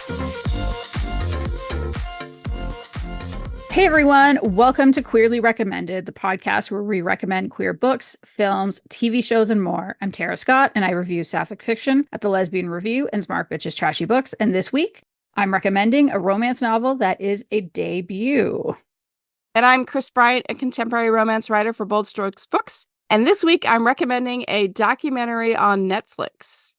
Hey everyone, welcome to Queerly Recommended, the podcast where we recommend queer books, films, TV shows, and more. I'm Tara Scott, and I review sapphic fiction at the Lesbian Review and Smart Bitches Trashy Books. And this week, I'm recommending a romance novel that is a debut. And I'm Kris Bryant, a contemporary romance writer for Bold Strokes Books. And this week, I'm recommending a documentary on Netflix.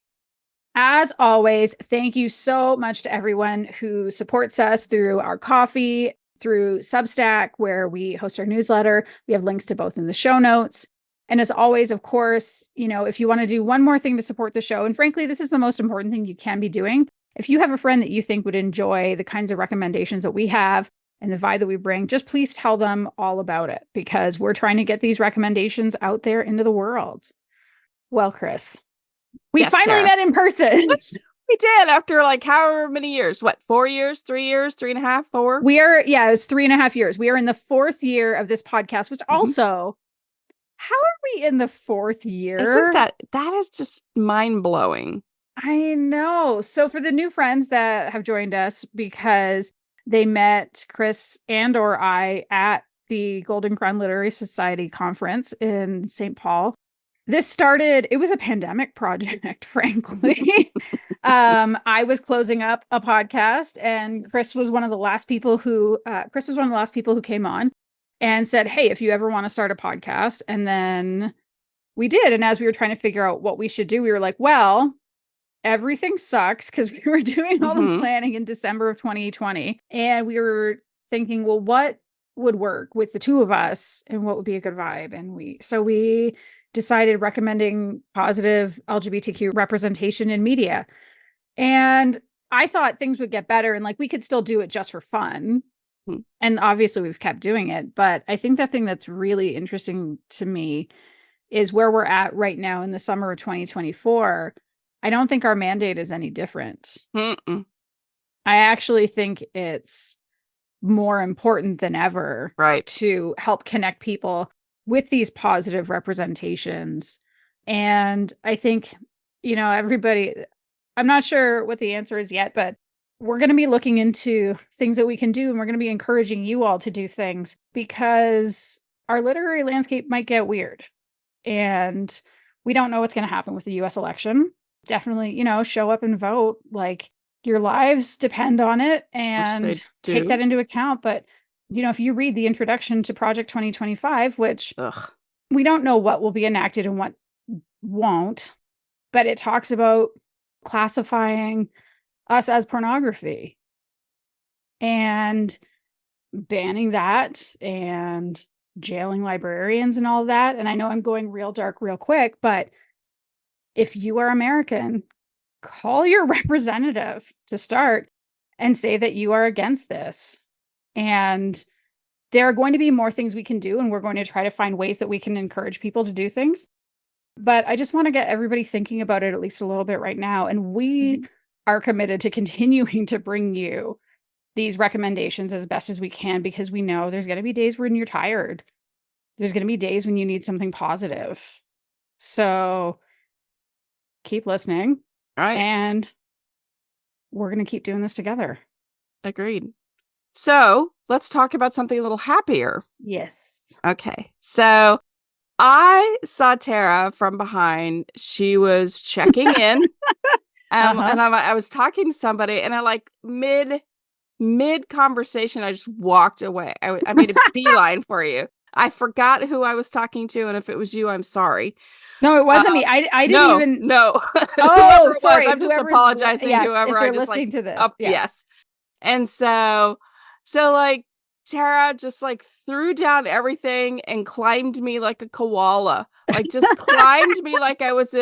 As always, thank you so much to everyone who supports us through our coffee, through Substack, where we host our newsletter. We have links to both in the show notes. And as always, of course, if you want to do one more thing to support the show, and frankly, this is the most important thing you can be doing. If you have a friend that you think would enjoy the kinds of recommendations that we have and the vibe that we bring, just please tell them all about it, because we're trying to get these recommendations out there into the world. Well, Kris, we finally met in person. We did, after like however many years. What, 4 years, 3 years, 3.5, 4? It was 3.5 years. We are in the 4th year of this podcast, which also, how are we in the 4th year? Isn't that is just mind-blowing. I know. So for the new friends that have joined us because they met Kris and or I at the Golden Crown Literary Society conference in St. Paul, it was a pandemic project, frankly. I was closing up a podcast, and Kris was one of the last people who came on and said, hey, if you ever want to start a podcast. And then we did. And as we were trying to figure out what we should do, we were like, well, everything sucks, because we were doing all the planning in December of 2020. And we were thinking, well, what would work with the two of us and what would be a good vibe? And we decided recommending positive LGBTQ representation in media. And I thought things would get better and we could still do it just for fun. And obviously we've kept doing it. But I think the thing that's really interesting to me is where we're at right now in the summer of 2024. I don't think our mandate is any different. I actually think it's more important than ever, to help connect people with these positive representations. And I think, everybody, I'm not sure what the answer is yet, but we're going to be looking into things that we can do, and we're going to be encouraging you all to do things, because our literary landscape might get weird. And we don't know what's going to happen with the US election. Definitely, show up and vote. Your lives depend on it, and take that into account. But if you read the introduction to Project 2025, which we don't know what will be enacted and what won't, but it talks about classifying us as pornography and banning that and jailing librarians and all that. And I know I'm going real dark real quick, but if you are American, call your representative to start and say that you are against this. And there are going to be more things we can do, and we're going to try to find ways that we can encourage people to do things. But I just want to get everybody thinking about it at least a little bit right now. And we are committed to continuing to bring you these recommendations as best as we can, because we know there's going to be days when you're tired. There's going to be days when you need something positive. So keep listening. All right. And we're going to keep doing this together. Agreed. So let's talk about something a little happier. Yes. Okay. So I saw Tara from behind. She was checking in. And I was talking to somebody, and I mid conversation, I just walked away. I made a beeline for you. I forgot who I was talking to, and if it was you, I'm sorry. No, it wasn't me. I didn't even. No. Oh, sorry. I'm just apologizing to If whoever. they're listening to this. Yes. And so Tara just threw down everything and climbed me like a koala. Just climbed me like I was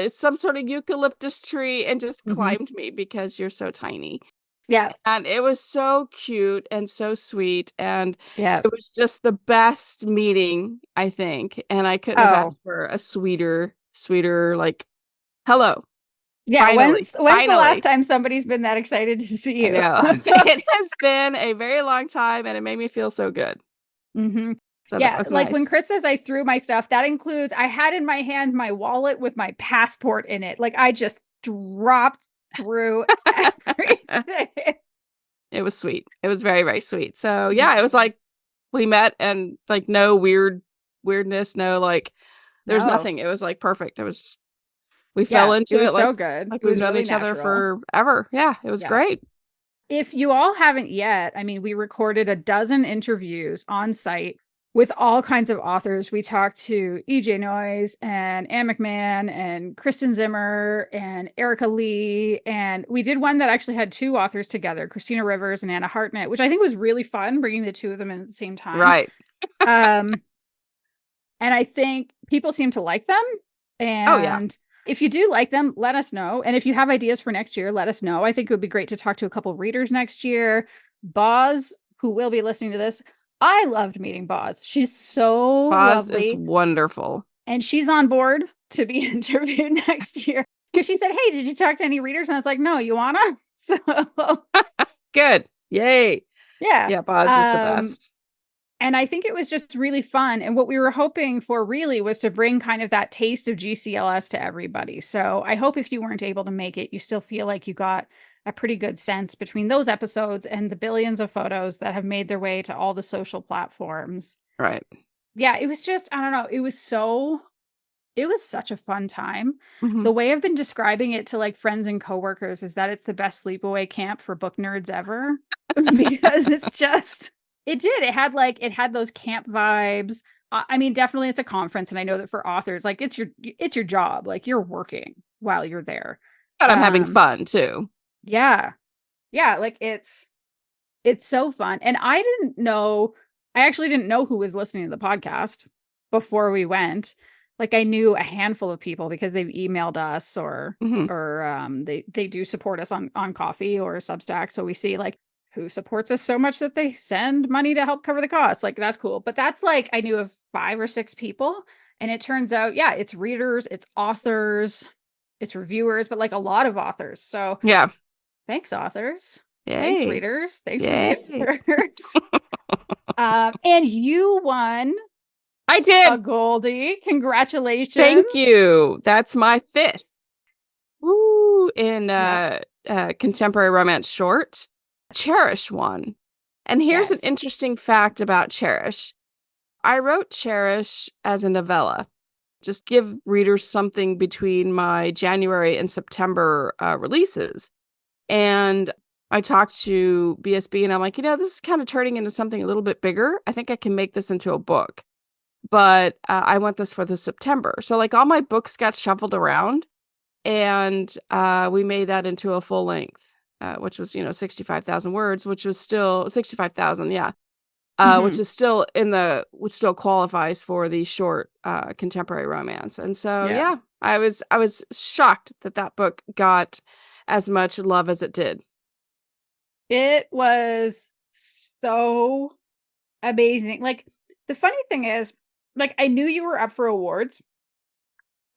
some sort of eucalyptus tree, and just climbed me because you're so tiny. Yeah. And it was so cute and so sweet. And it was just the best meeting, I think. And I couldn't have asked for a sweeter, hello. Yeah. Finally, when's the last time somebody's been that excited to see you? It has been a very long time, and it made me feel so good. Mm-hmm. So yeah. When Kris says I threw my stuff, that includes, I had in my hand my wallet with my passport in it. I just dropped through everything. It was sweet. It was very, very sweet. So yeah, it was like we met and like no weirdness, no like there was No. nothing. It was like perfect. It was just, we fell Yeah, it into was it so good. like It we've was known really each other natural. forever. Yeah, it was Yeah. great. If you all haven't yet, I mean, we recorded a dozen interviews on site with all kinds of authors. We talked to EJ Noyes and Anne McMahon and Kristen Zimmer and Erica Lee. And we did one that actually had two authors together, Christina Rivers and Anna Hartnett, which I think was really fun, bringing the two of them in at the same time. Right. And I think people seem to like them. Oh, yeah. And if you do like them, let us know. And if you have ideas for next year, let us know. I think it would be great to talk to a couple readers next year. Boz, who will be listening to this, I loved meeting Boz. She's so Boz lovely. is wonderful. And she's on board to be interviewed next year. Because she said, hey, did you talk to any readers? And I was like, no, you wanna? So good. Yay. Yeah. Yeah, Boz is the best. And I think it was just really fun. And what we were hoping for really was to bring kind of that taste of GCLS to everybody. So I hope if you weren't able to make it, you still feel like you got a pretty good sense between those episodes and the billions of photos that have made their way to all the social platforms. Right. Yeah, it was just, I don't know, it was such a fun time. Mm-hmm. The way I've been describing it to like friends and coworkers is that it's the best sleepaway camp for book nerds ever. Because it's just, it had those camp vibes. I mean, definitely it's a conference. And I know that for authors, like it's your job. Like you're working while you're there. But I'm having fun too. Yeah. Yeah. Like it's so fun. And I actually didn't know who was listening to the podcast before we went. Like I knew a handful of people because they've emailed us or they do support us on Coffee or Substack. So we see like who supports us so much that they send money to help cover the costs. Like that's cool. But that's like I knew of 5 or 6 people. And it turns out, yeah, it's readers, it's authors, it's reviewers, but like a lot of authors. So yeah. Thanks, authors. Yay. Thanks, readers. Thanks, Yay. reviewers. And you won. I did. A Goldie. Congratulations. Thank you. That's my 5th. Woo! In contemporary romance short. Cherish won. And here's an interesting fact about Cherish. I wrote Cherish as a novella. Just give readers something between my January and September releases. And I talked to BSB and I'm like, this is kind of turning into something a little bit bigger. I think I can make this into a book. But I want this for the September. So like all my books got shuffled around and we made that into a full length, which was, 65,000 words, which was still 65,000. Yeah. Which is still which still qualifies for the short contemporary romance. And so, yeah, I was shocked that book got as much love as it did. It was so amazing. Like the funny thing is, like I knew you were up for awards.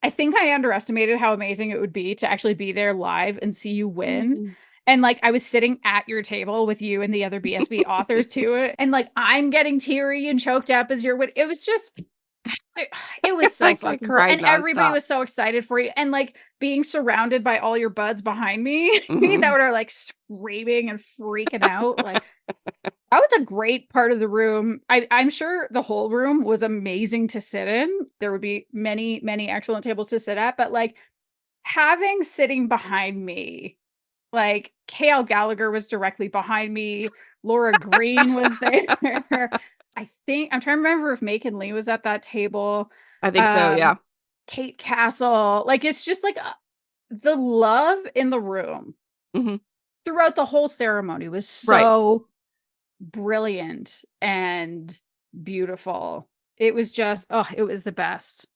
I think I underestimated how amazing it would be to actually be there live and see you win. Mm-hmm. And like I was sitting at your table with you and the other BSB authors too. And like I'm getting teary and choked up as you're it was just it was so fucking cool. And everybody was so excited for you. And like being surrounded by all your buds behind me that were like screaming and freaking out. Like that was a great part of the room. I'm sure the whole room was amazing to sit in. There would be many, many excellent tables to sit at. But like having sitting behind me, like K.L. Gallagher was directly behind me. Laura Green was there. I think I'm trying to remember if Macon Lee was at that table. I think so. Yeah. Kate Castle. Like it's just like the love in the room throughout the whole ceremony was so brilliant and beautiful. It was just, it was the best.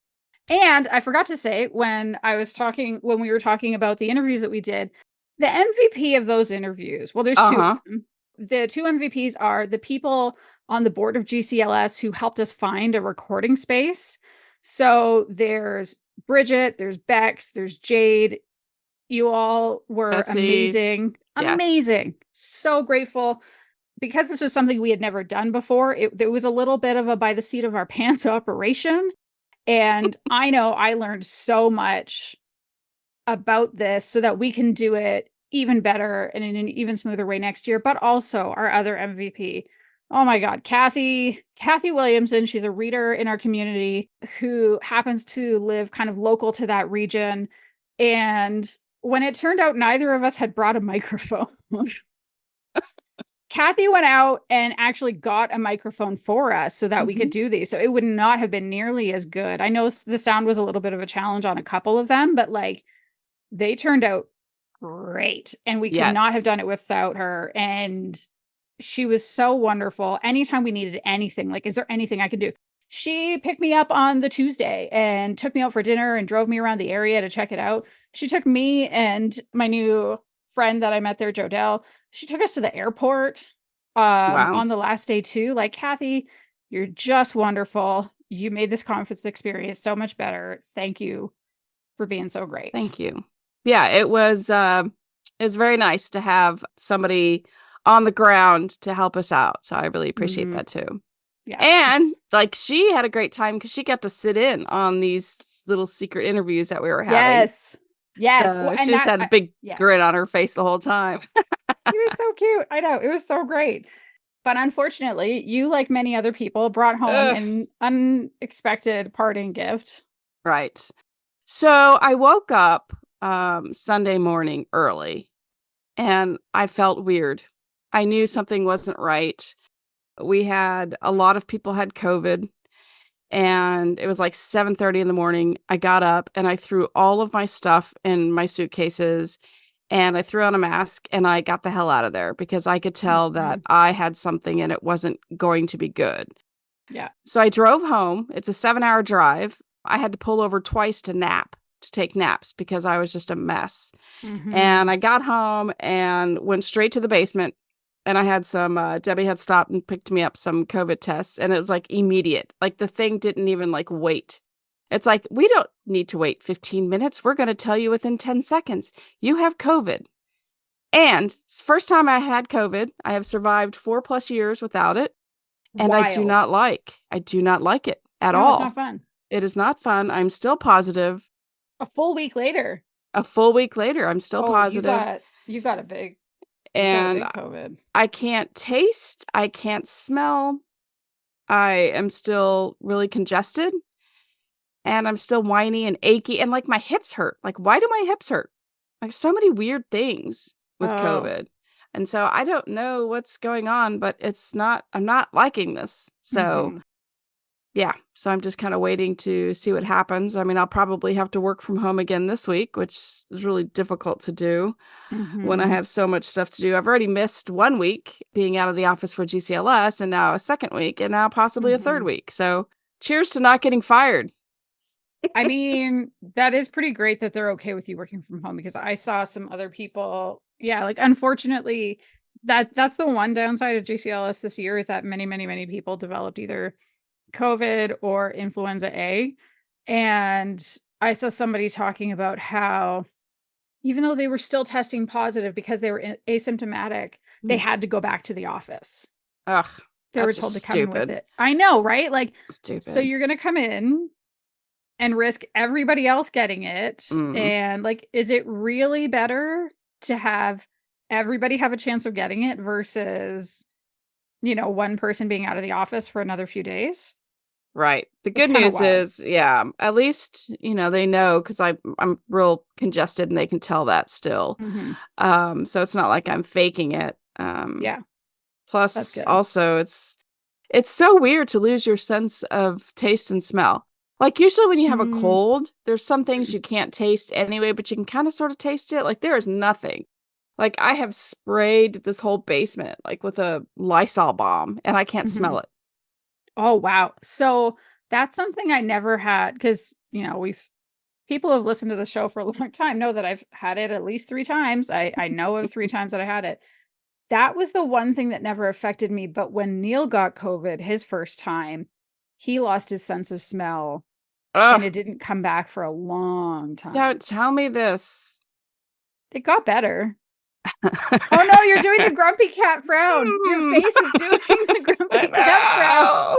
And I forgot to say when we were talking about the interviews that we did, the MVP of those interviews, well, there's 2 of them. The 2 MVPs are the people on the board of GCLS who helped us find a recording space. So there's Bridget, there's Bex, there's Jade. You all were amazing. Yes. Amazing. So grateful. Because this was something we had never done before, there was a little bit of a by the seat of our pants operation. And I know I learned so much about this so that we can do it even better and in an even smoother way next year. But also our other MVP. Oh my God, Kathy Williamson. She's a reader in our community who happens to live kind of local to that region. And when it turned out neither of us had brought a microphone, Kathy went out and actually got a microphone for us so that we could do these. So it would not have been nearly as good. I know the sound was a little bit of a challenge on a couple of them, but like they turned out great. And we could not have done it without her. And she was so wonderful. Anytime we needed anything, like, is there anything I could do? She picked me up on the Tuesday and took me out for dinner and drove me around the area to check it out. She took me and my new friend that I met there, Jodelle. She took us to the airport on the last day too. Like, Kathy, you're just wonderful. You made this conference experience so much better. Thank you for being so great. Thank you. Yeah, it was very nice to have somebody on the ground to help us out. So I really appreciate that too. Yeah. And like she had a great time because she got to sit in on these little secret interviews that we were having. Yes. So she just had a big grin on her face the whole time. He was so cute. I know. It was so great. But unfortunately, you, like many other people, brought home an unexpected parting gift. Right. So I woke up Sunday morning early and I felt weird. I knew something wasn't right. We had a lot of people had COVID. And it was like 7:30 in the morning. I got up and I threw all of my stuff in my suitcases and I threw on a mask and I got the hell out of there because I could tell that I had something and it wasn't going to be good. Yeah. So I drove home. It's a 7-hour drive. I had to pull over twice to take naps because I was just a mess. And I got home and went straight to the basement. And I had some, Debbie had stopped and picked me up some COVID tests and it was like immediate. Like the thing didn't even like wait. It's like, we don't need to wait 15 minutes. We're going to tell you within 10 seconds, you have COVID. And it's the first time I had COVID. I have survived 4+ years without it. And I do not like it at all. It's not fun. It is not fun. I'm still positive. A full week later, I'm still positive. You got a big And COVID. I can't taste. I can't smell. I am still really congested. And I'm still whiny and achy. And like my hips hurt. Like, why do my hips hurt? Like so many weird things with COVID. And so I don't know what's going on, but I'm not liking this. So yeah. So I'm just kind of waiting to see what happens. I mean, I'll probably have to work from home again this week, which is really difficult to do when I have so much stuff to do. I've already missed 1 week being out of the office for GCLS and now a second week and now possibly a third week. So cheers to not getting fired. I mean, that is pretty great that they're okay with you working from home because I saw some other people. Yeah, like unfortunately, that's the one downside of GCLS this year is that many, many, many people developed either COVID or influenza A. And I saw somebody talking about how even though they were still testing positive because they were asymptomatic, they had to go back to the office. Ugh. They were told to come in with it. I know, right? Like, stupid. So you're going to come in and risk everybody else getting it. And like, is it really better to have everybody have a chance of getting it versus, one person being out of the office for another few days? Right. The good news is, at least, they know because I'm real congested and they can tell that still. So it's not like I'm faking it. Plus also it's so weird to lose your sense of taste and smell. Like usually when you have a cold, there's some things you can't taste anyway, but you can kind of sort of taste it. Like there is nothing. Like I have sprayed this whole basement like with a Lysol bomb and I can't smell it. Oh, wow. So that's something I never had because, people have listened to the show for a long time know that I've had it at least 3 times. I know of 3 times that I had it. That was the one thing that never affected me. But when Neil got COVID his first time, he lost his sense of smell and it didn't come back for a long time. Don't tell me this. It got better. Oh no, you're doing the grumpy cat frown. Your face is doing the grumpy cat frown.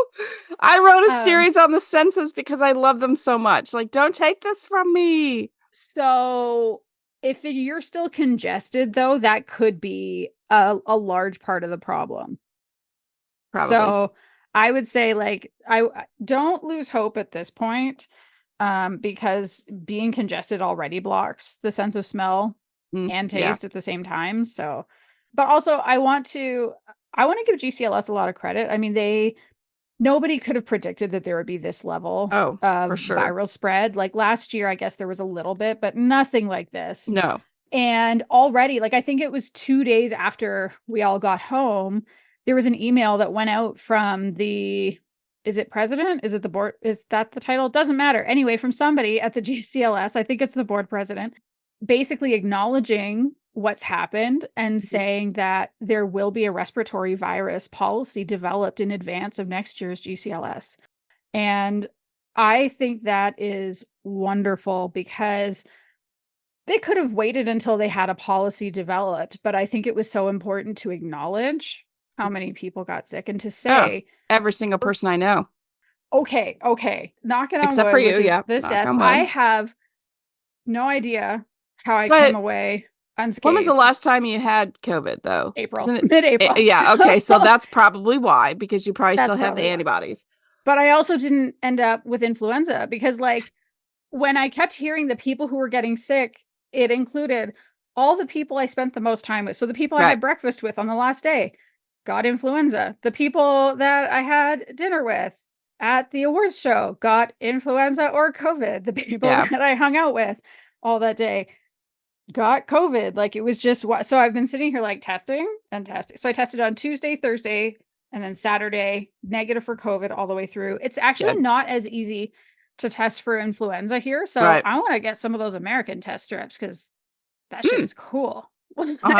I wrote a series on the senses because I love them so much. Like, don't take this from me. So If you're still congested, though, that could be a large part of the problem. Probably. So I would say, like, I don't lose hope at this point, because being congested already blocks the sense of smell and Yeah. taste at the same time. So, but also I want to give GCLS a lot of credit. I mean, nobody could have predicted that there would be this level Oh, of for sure. viral spread. Like last year, I guess there was a little bit, but nothing like this. No. And already, like, I think it was 2 days after we all got home, there was an email that went out from is it president? Is it the board? Is that the title? It doesn't matter. Anyway, from somebody at the GCLS, I think it's the board president, basically acknowledging what's happened and saying that there will be a respiratory virus policy developed in advance of next year's GCLS. And I think that is wonderful because they could have waited until they had a policy developed, but I think it was so important to acknowledge how many people got sick and to Oh, say, every single person I know. okay, knocking on Except for wood, you, which is yeah. this Knock desk. on I wood. have no idea how I came But away when was the unscathed. last time you had COVID, though? April, Isn't it? mid-April. Yeah, okay. So that's probably why, because you probably still That's have the probably why. antibodies. But I also didn't end up with influenza because, like, when I kept hearing the people who were getting sick, it included all the people I spent the most time with. So the people I Right. had breakfast with on the last day got influenza. The people that I had dinner with at the awards show got influenza or COVID. The people Yeah. that I hung out with all that day got COVID. Like, it was just what. So I've been sitting here like testing and testing. So I tested on Tuesday, Thursday, and then Saturday, negative for COVID all the way through. It's actually Good. not as easy to test for influenza here. So Right. I want to get some of those American test strips because that shit Hmm. is cool. I'll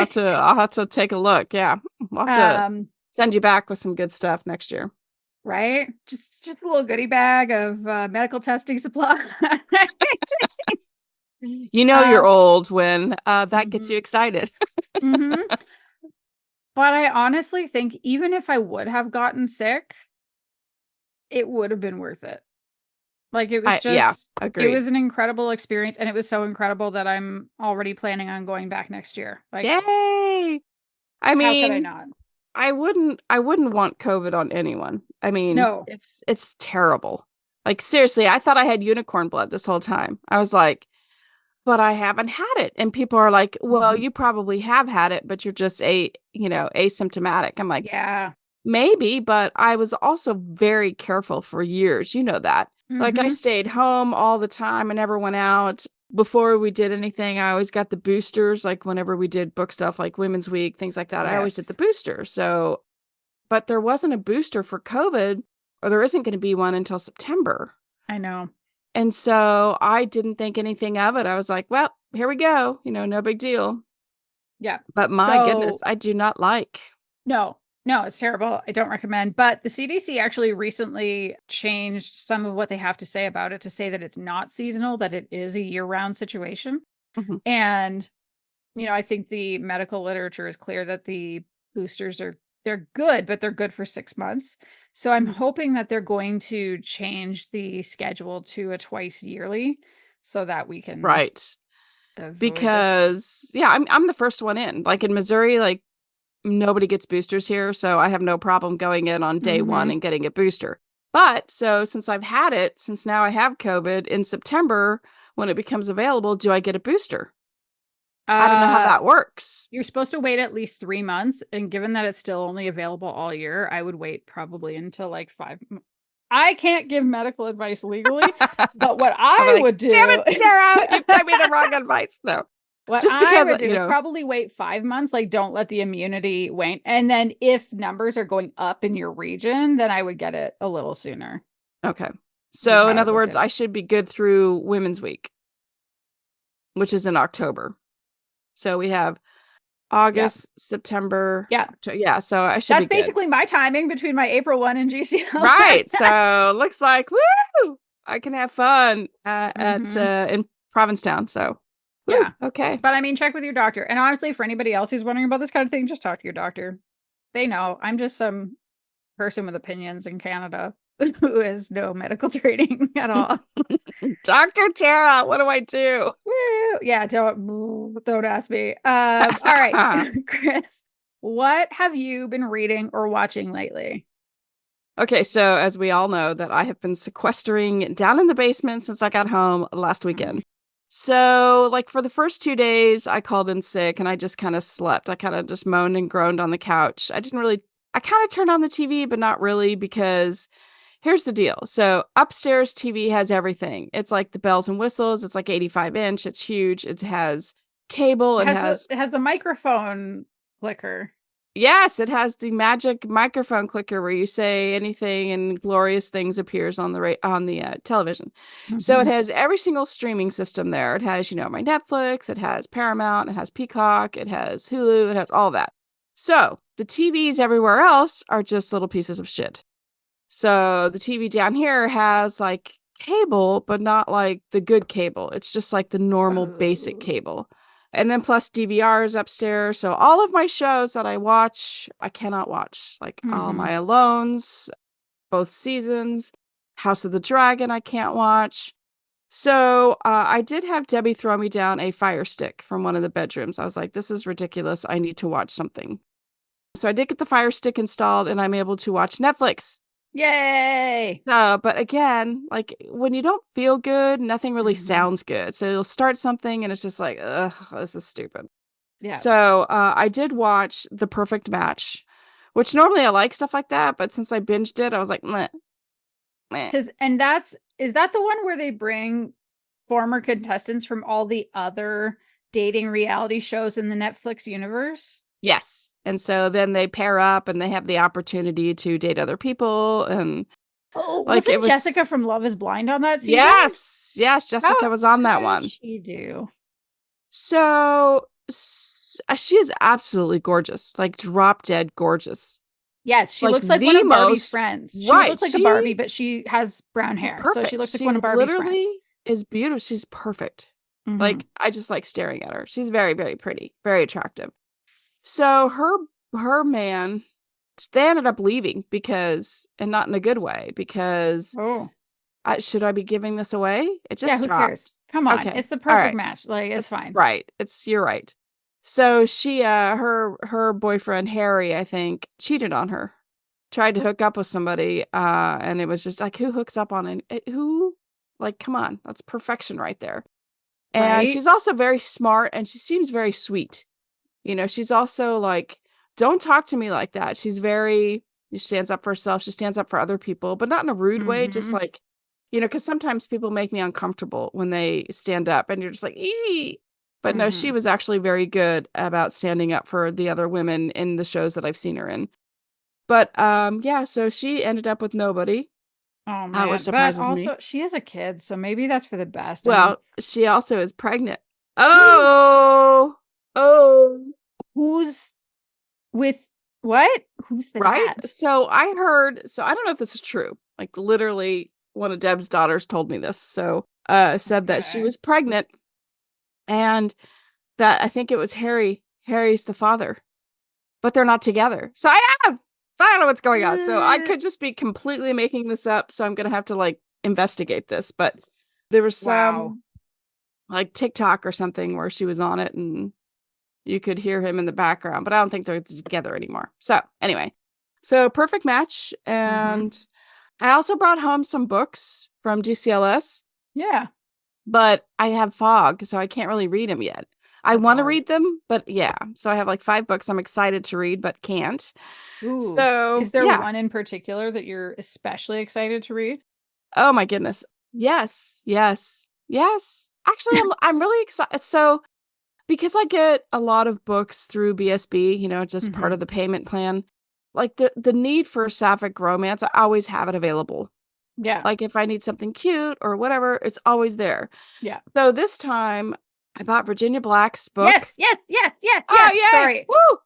have to take a look. Yeah. I'll have to um, send you back with some good stuff next year. right? Just a little goodie bag of medical testing supplies. You know you're old when that gets you excited. Mm-hmm. But I honestly think even if I would have gotten sick, it would have been worth it. Like, it was Yeah, just, it agreed. was an incredible experience. And it was so incredible that I'm already planning on going back next year. Like, Yay! I how could I mean, not? I wouldn't want COVID on anyone. I mean, No. it's terrible. Like seriously, I thought I had unicorn blood this whole time. I was like, but I haven't had it. And people are like, well, Mhm. you probably have had it, but you're just asymptomatic. I'm like, Yeah. maybe, but I was also very careful for years. You know that. Like I Mm-hmm. stayed home all the time. I never went out. Before we did anything, I always got the boosters. Like whenever we did book stuff like Women's Week, things like that, I always did the Yes. booster. So, but there wasn't a booster for COVID, or there isn't going to be one until September. I know. And so I didn't think anything of it. I was like, well, here we go. No big deal. Yeah. But my goodness, So, I do not like. no, it's terrible. I don't recommend. But the CDC actually recently changed some of what they have to say about it to say that it's not seasonal, that it is a year-round situation. Mhm. And, I think the medical literature is clear that the boosters they're good, but they're good for 6 months. So I'm hoping that they're going to change the schedule to a twice yearly so that we can Right. avoid this. Because yeah, I'm the first one in. Like in Missouri, like nobody gets boosters here, so I have no problem going in on day one Mm-hmm. and getting a booster. But so since I've had it, since now I have COVID in September, when it becomes available, do I get a booster? I don't know how that works. You're supposed to wait at least 3 months, and given that it's still only available all year, I would wait probably until like I can't give medical advice legally, but what I'm I like, would damn do, it, Tara, you gave me the wrong advice. No, what just I because would do is probably wait 5 months. Like, don't let the immunity wane, and then if numbers are going up in your region, then I would get it a little sooner. Okay. Is So how in I would other look words, at I it. should be good through Women's Week, which is in October. So we have Yeah, August, September. yeah. Yeah, so I should be That's good. basically my timing between my April 1 and Right. GCLS. So looks like woo! I can have fun at Mm-hmm. in Provincetown. So woo, Yeah. okay. But I mean, check with your doctor. And honestly, for anybody else who's wondering about this kind of thing, just talk to your doctor. They know. I'm just some person with opinions in Canada. who has no medical training at all. Dr. Tara, what do I do? Woo! Yeah, don't ask me. All right, Kris, what have you been reading or watching lately? Okay, so as we all know, that I have been sequestering down in the basement since I got home last weekend. So, like, for the first 2 days, I called in sick and I just kind of slept. I kind of just moaned and groaned on the couch. I kind of turned on the TV, but not really, because here's the deal. So, upstairs TV has everything. It's like the bells and whistles. It's like 85-inch. It's huge. It has cable. It has the microphone clicker. Yes, it has the magic microphone clicker where you say anything and glorious things appears on the television. So it has every single streaming system there. It has, my Netflix, it has Paramount, it has Peacock, it has Hulu, it has all that. So the TVs everywhere else are just little pieces of shit. So the TV down here has like cable, but not like the good cable. It's just like the normal basic cable. And then plus DVRs upstairs. So all of my shows that I watch, I cannot watch. Like all my Alones, both seasons, House of the Dragon, I can't watch. So I did have Debbie throw me down a Fire Stick from one of the bedrooms. I was like, this is ridiculous. I need to watch something. So I did get the Fire Stick installed and I'm able to watch Netflix. Yay! But again, like when you don't feel good, nothing really sounds good. So you'll start something and it's just like, ugh, this is stupid. Yeah. So I did watch The Perfect Match, which normally I like stuff like that, but since I binged it, I was like, meh. Is that the one where they bring former contestants from all the other dating reality shows in the Netflix universe? Yes. And so then they pair up and they have the opportunity to date other people. And wasn't Jessica from Love is Blind on that season? Yes. Jessica was on that one. How did she do? So she is absolutely gorgeous, like drop dead gorgeous. Yes, she looks like one of Barbie's friends. She looks like a Barbie, but she has brown hair. So she looks like one of Barbie's friends. She literally is beautiful. She's perfect. Like, I just like staring at her. She's very, very pretty, very attractive. So her man, they ended up leaving and not in a good way, because should I be giving this away? It just who cares? Come on, it's the perfect match. Like, it's fine. Right, you're right. So she, her boyfriend Harry, I think, cheated on her, tried to hook up with somebody, and it was just like, who hooks up on who? Like, come on, that's perfection right there. And she's also very smart, and she seems very sweet. She's also like, don't talk to me like that. She stands up for herself. She stands up for other people, but not in a rude way. Just like, because sometimes people make me uncomfortable when they stand up and you're just like, ee. But no, she was actually very good about standing up for the other women in the shows that I've seen her in. But so she ended up with nobody. Oh man, but also she has a kid, so maybe that's for the best. Well, she also is pregnant. Oh. Who's with what? Who's the dad? So I heard, I don't know if this is true. Like, literally one of Deb's daughters told me this. So said that she was pregnant and that I think it was Harry's the father. But they're not together. So I don't know what's going on. So I could just be completely making this up. So I'm going to have to like investigate this. But there was some like TikTok or something where she was on it and you could hear him in the background, but I don't think they're together anymore. So anyway, perfect match. And I also brought home some books from GCLS. Yeah. But I have fog, so I can't really read them yet. I want to read them, but yeah. So I have like 5 books I'm excited to read, but can't. Ooh. So is there one in particular that you're especially excited to read? Oh my goodness. Yes. Actually, I'm really excited. So because I get a lot of books through BSB, just part of the payment plan, like the need for sapphic romance, I always have it available. Yeah. Like if I need something cute or whatever, it's always there. Yeah. So this time I bought Virginia Black's book. Yes. Oh, yay. Sorry. Woo!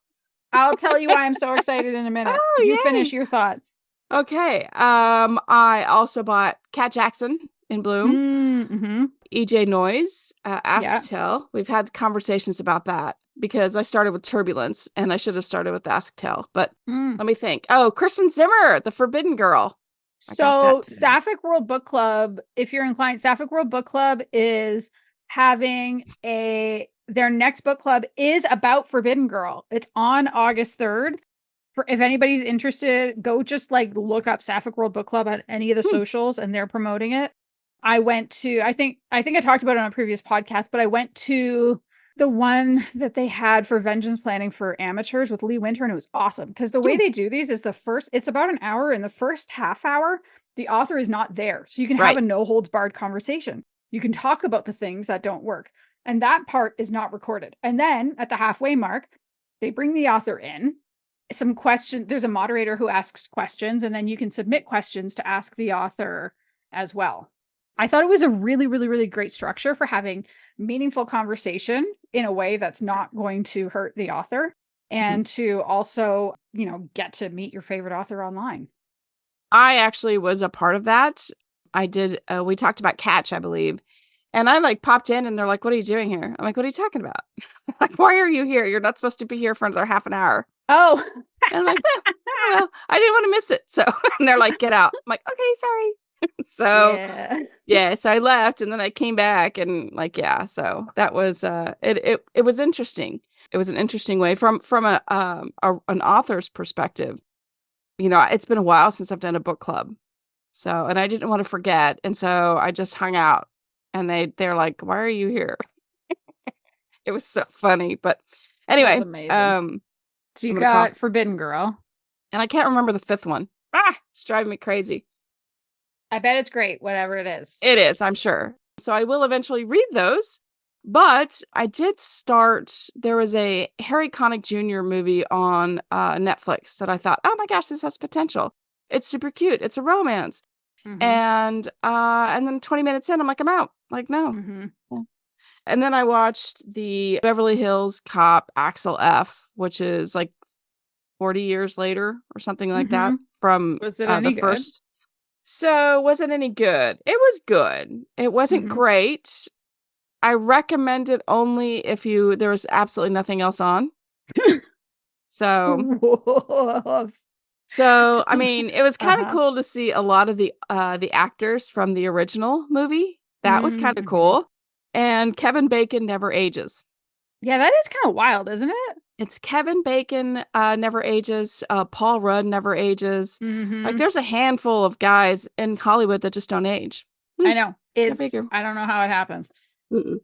I'll tell you why I'm so excited in a minute. You finish your thought. Okay. I also bought Kat Jackson in Bloom. EJ Noyes, Ask Tell. We've had conversations about that because I started with Turbulence and I should have started with Ask Tell. But let me think. Oh, Kristen Zimmer, The Forbidden Girl. I got that So today. Sapphic World Book Club, if you're inclined, Sapphic World Book Club is having their next book club is about Forbidden Girl. It's on August 3rd. For if anybody's interested, go just like look up Sapphic World Book Club at any of the Hmm. socials and they're promoting it. I went to I think I talked about it on a previous podcast, but I went to the one that they had for vengeance planning for amateurs with Lee Winter, and it was awesome because the way Hmm. they do these is it's about an hour. In the first half hour, the author is not there. So you can have Right. a no holds barred conversation. You can talk about the things that don't work. And that part is not recorded. And then at the halfway mark, they bring the author in. Some question, there's a moderator who asks questions, and then you can submit questions to ask the author as well. I thought it was a really, really, really great structure for having meaningful conversation in a way that's not going to hurt the author Mhm. and to also, get to meet your favorite author online. I actually was a part of that. I did, we talked about Catch, I believe. And I like popped in and they're like, what are you doing here? I'm like, what are you talking about? Like, why are you here? You're not supposed to be here for another half an hour. Oh, And I'm like, I don't know. I didn't want to miss it. So, and they're like, get out. I'm like, okay, sorry. So, yeah. yeah, so I left and then I came back and like, yeah, so that was, it was interesting. It was an interesting way from an author's perspective. It's been a while since I've done a book club. So, and I didn't want to forget. And so I just hung out and they're like, why are you here? It was so funny. But That's anyway, amazing. So you I'm going to cough. got Forbidden Girl. And I can't remember the fifth one. It's driving me crazy. I bet it's great, whatever it is. It is, I'm sure. So I will eventually read those. But I did start, there was a Harry Connick Jr. movie on Netflix that I thought, oh my gosh, this has potential. It's super cute. It's a romance. Mm-hmm. And then 20 minutes in, I'm like, I'm out. Like, no. Mm-hmm. Yeah. And then I watched the Beverly Hills Cop Axel F, which is like 40 years later or something like that Mm-hmm. from Was it the any good? first. So, was it any good? It was good. It wasn't Mm-hmm. great. I recommend it only if there was absolutely nothing else on. So, Woof. I mean, it was kind of Uh-huh. cool to see a lot of the actors from the original movie. That was kind of Mm-hmm. cool. And Kevin Bacon never ages. Yeah, that is kind of wild, isn't it? It's Kevin Bacon never ages. Paul Rudd never ages. Like, Mm-hmm. there's a handful of guys in Hollywood that just don't age. I know. Go figure. I don't know how it happens. Mm-mm.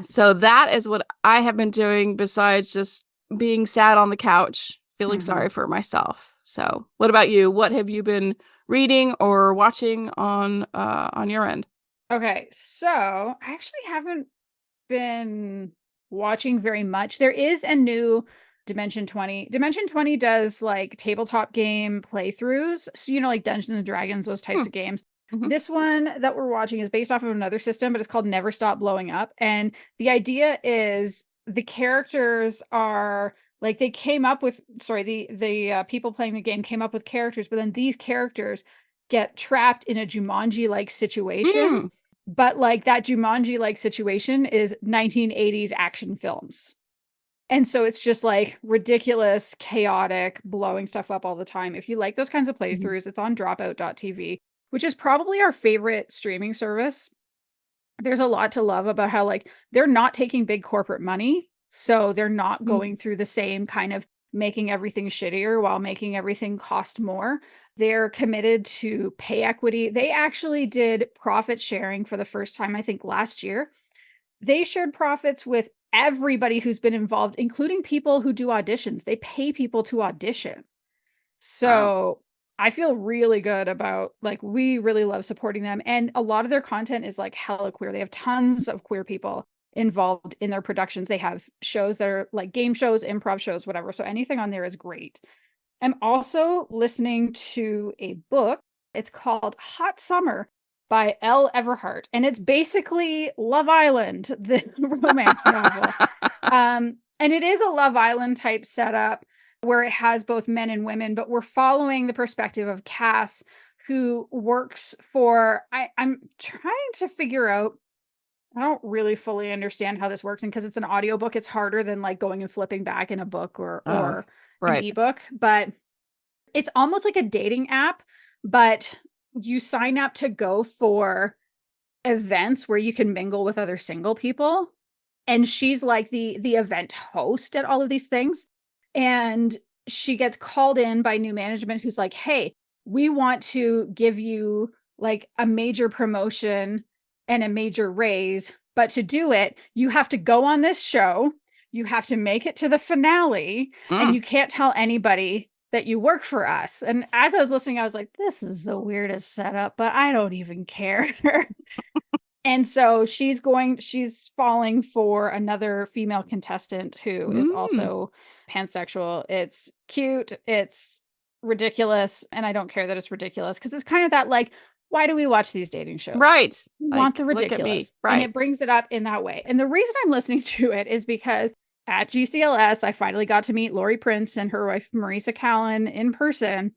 So that is what I have been doing besides just being sad on the couch, feeling Mm-hmm. sorry for myself. So, what about you? What have you been reading or watching on your end? Okay, so I actually haven't been watching very much. There is a new Dimension 20. Dimension 20 does like tabletop game playthroughs. So, like Dungeons and Dragons, those types Hmm. of games. Mm-hmm. This one that we're watching is based off of another system, but it's called Never Stop Blowing Up. And the idea is the characters are like they came up with, sorry, the people playing the game came up with characters, but then these characters get trapped in a Jumanji like situation, Mm. but like that Jumanji like situation is 1980s action films. And so it's just like ridiculous, chaotic, blowing stuff up all the time. If you like those kinds of Mm-hmm. playthroughs, it's on dropout.tv, which is probably our favorite streaming service. There's a lot to love about how like they're not taking big corporate money, so they're not going through the same kind of making everything shittier while making everything cost more. They're committed to pay equity. They actually did profit sharing for the first time, I think, last year. They shared profits with everybody who's been involved, including people who do auditions. They pay people to audition. Wow. So I feel really good about like we really love supporting them. And a lot of their content is like hella queer. They have tons of queer people involved in their productions. They have shows that are like game shows, improv shows, whatever. So anything on there is great. I'm also listening to a book. It's called Hot Summer by Elle Everhart. And it's basically Love Island, the romance novel. And it is a Love Island type setup where it has both men and women, but we're following the perspective of Cass, who works for I'm trying to figure out. I don't really fully understand how this works. And because it's an audiobook, it's harder than like going and flipping back in a book or an Right. ebook. But it's almost like a dating app, but you sign up to go for events where you can mingle with other single people. And she's like the event host at all of these things. And she gets called in by new management who's like, hey, we want to give you like a major promotion and a major raise. But to do it, you have to go on this show. You have to make it to the finale, and you can't tell anybody that you work for us. And as I was listening, I was like, this is the weirdest setup, but I don't even care. And so she's falling for another female contestant who is also pansexual. It's cute. It's ridiculous. And I don't care that it's ridiculous because it's kind of that like, why do we watch these dating shows? Right. We want the ridiculous. Look at me. Right. And it brings it up in that way. And the reason I'm listening to it is because at GCLS, I finally got to meet Lori Prince and her wife, Marisa Callan, in person.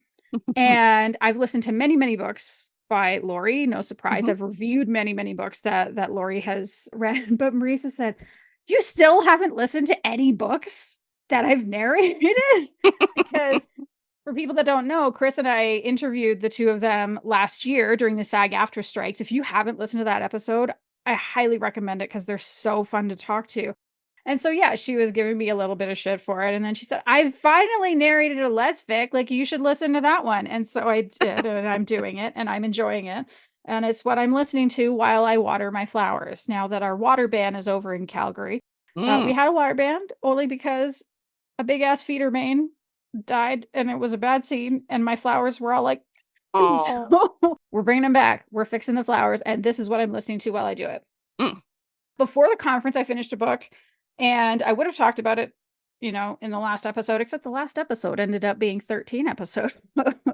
And I've listened to many, many books by Lori. No surprise. I've reviewed many, many books that Lori has read. But Marisa said, you still haven't listened to any books that I've narrated? Because for people that don't know, Kris and I interviewed the two of them last year during the SAG-AFTRA strikes. If you haven't listened to that episode, I highly recommend it because they're so fun to talk to. And so, yeah, she was giving me a little bit of shit for it. And then she said, I finally narrated a lesfic. Like, you should listen to that one. And so I did, and I'm doing it, and I'm enjoying it. And it's what I'm listening to while I water my flowers. Now that our water ban is over in Calgary. We had a water ban only because a big-ass feeder main died, and it was a bad scene. And my flowers were all like, so we're bringing them back. We're fixing the flowers. And this is what I'm listening to while I do it. Before the conference, I finished a book. And I would have talked about it, in the last episode, except the last episode ended up being 13 episodes.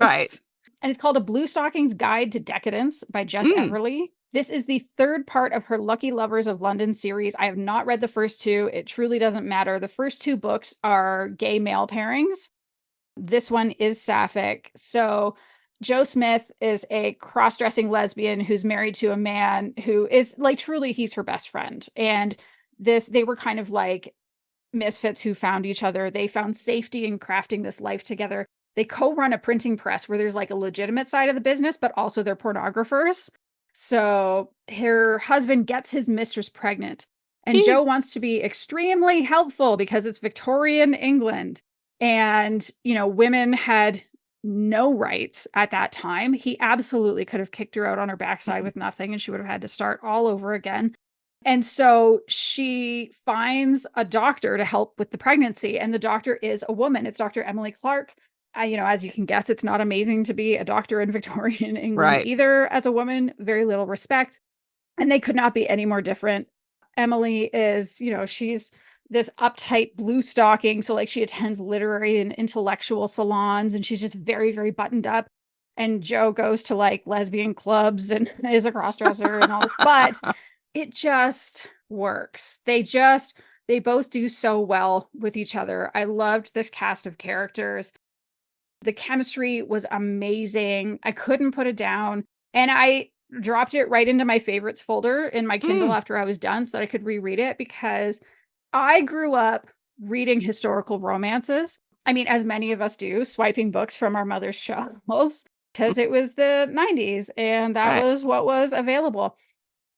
Right. And it's called A Blue Stocking's Guide to Decadence by Jess Everly. This is the third part of her Lucky Lovers of London series. I have not read the first two. It truly doesn't matter. The first two books are gay male pairings. This one is sapphic. So Jo Smith is a cross-dressing lesbian who's married to a man who is like, truly, he's her best friend. And they were kind of like misfits who found each other. They found safety in crafting this life together. They co-run a printing press where there's like a legitimate side of the business, but also they're pornographers. So her husband gets his mistress pregnant, and Jo wants to be extremely helpful because it's Victorian England. And, women had no rights at that time. He absolutely could have kicked her out on her backside with nothing, and she would have had to start all over again. And so she finds a doctor to help with the pregnancy, and the doctor is a woman. It's Dr. Emily Clark. As you can guess, it's not amazing to be a doctor in Victorian England either. As a woman, very little respect, and they could not be any more different. Emily is, she's this uptight blue stocking. So like she attends literary and intellectual salons, and she's just very, very buttoned up. And Jo goes to like lesbian clubs and is a crossdresser and all this, but it just works. They both do so well with each other. I loved this cast of characters. The chemistry was amazing. I couldn't put it down. And I dropped it right into my favorites folder in my Kindle after I was done so that I could reread it, because I grew up reading historical romances. I mean, as many of us do, swiping books from our mother's shelves, because it was the 90s and that was what was available.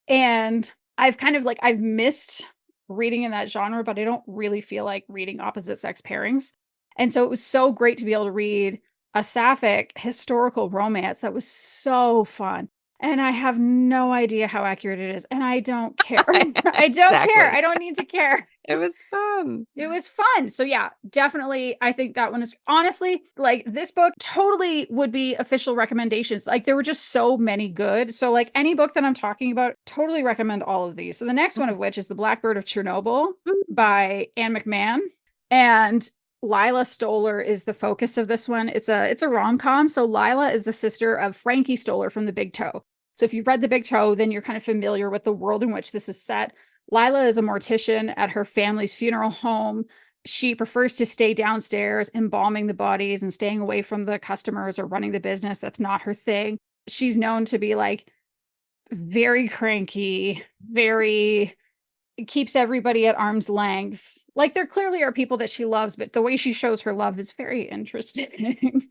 And I've I've missed reading in that genre, but I don't really feel like reading opposite sex pairings. And so it was so great to be able to read a sapphic historical romance that was so fun. And I have no idea how accurate it is. And I don't care. I don't care. I don't need to care. It was fun. It was fun. So yeah, definitely. I think that one is honestly like this book totally would be official recommendations. Like there were just so many good. So like any book that I'm talking about, totally recommend all of these. So the next one of which is The Blackbird of Chernobyl by Anne McMahon. And Lila Stoller is the focus of this one. It's a rom-com. So Lila is the sister of Frankie Stoller from The Big Toe. So if you've read The Big Toe, then you're kind of familiar with the world in which this is set. Lila is a mortician at her family's funeral home. She prefers to stay downstairs embalming the bodies and staying away from the customers or running the business. That's not her thing. She's known to be like very cranky, very keeps everybody at arm's length. Like there clearly are people that she loves, but the way she shows her love is very interesting.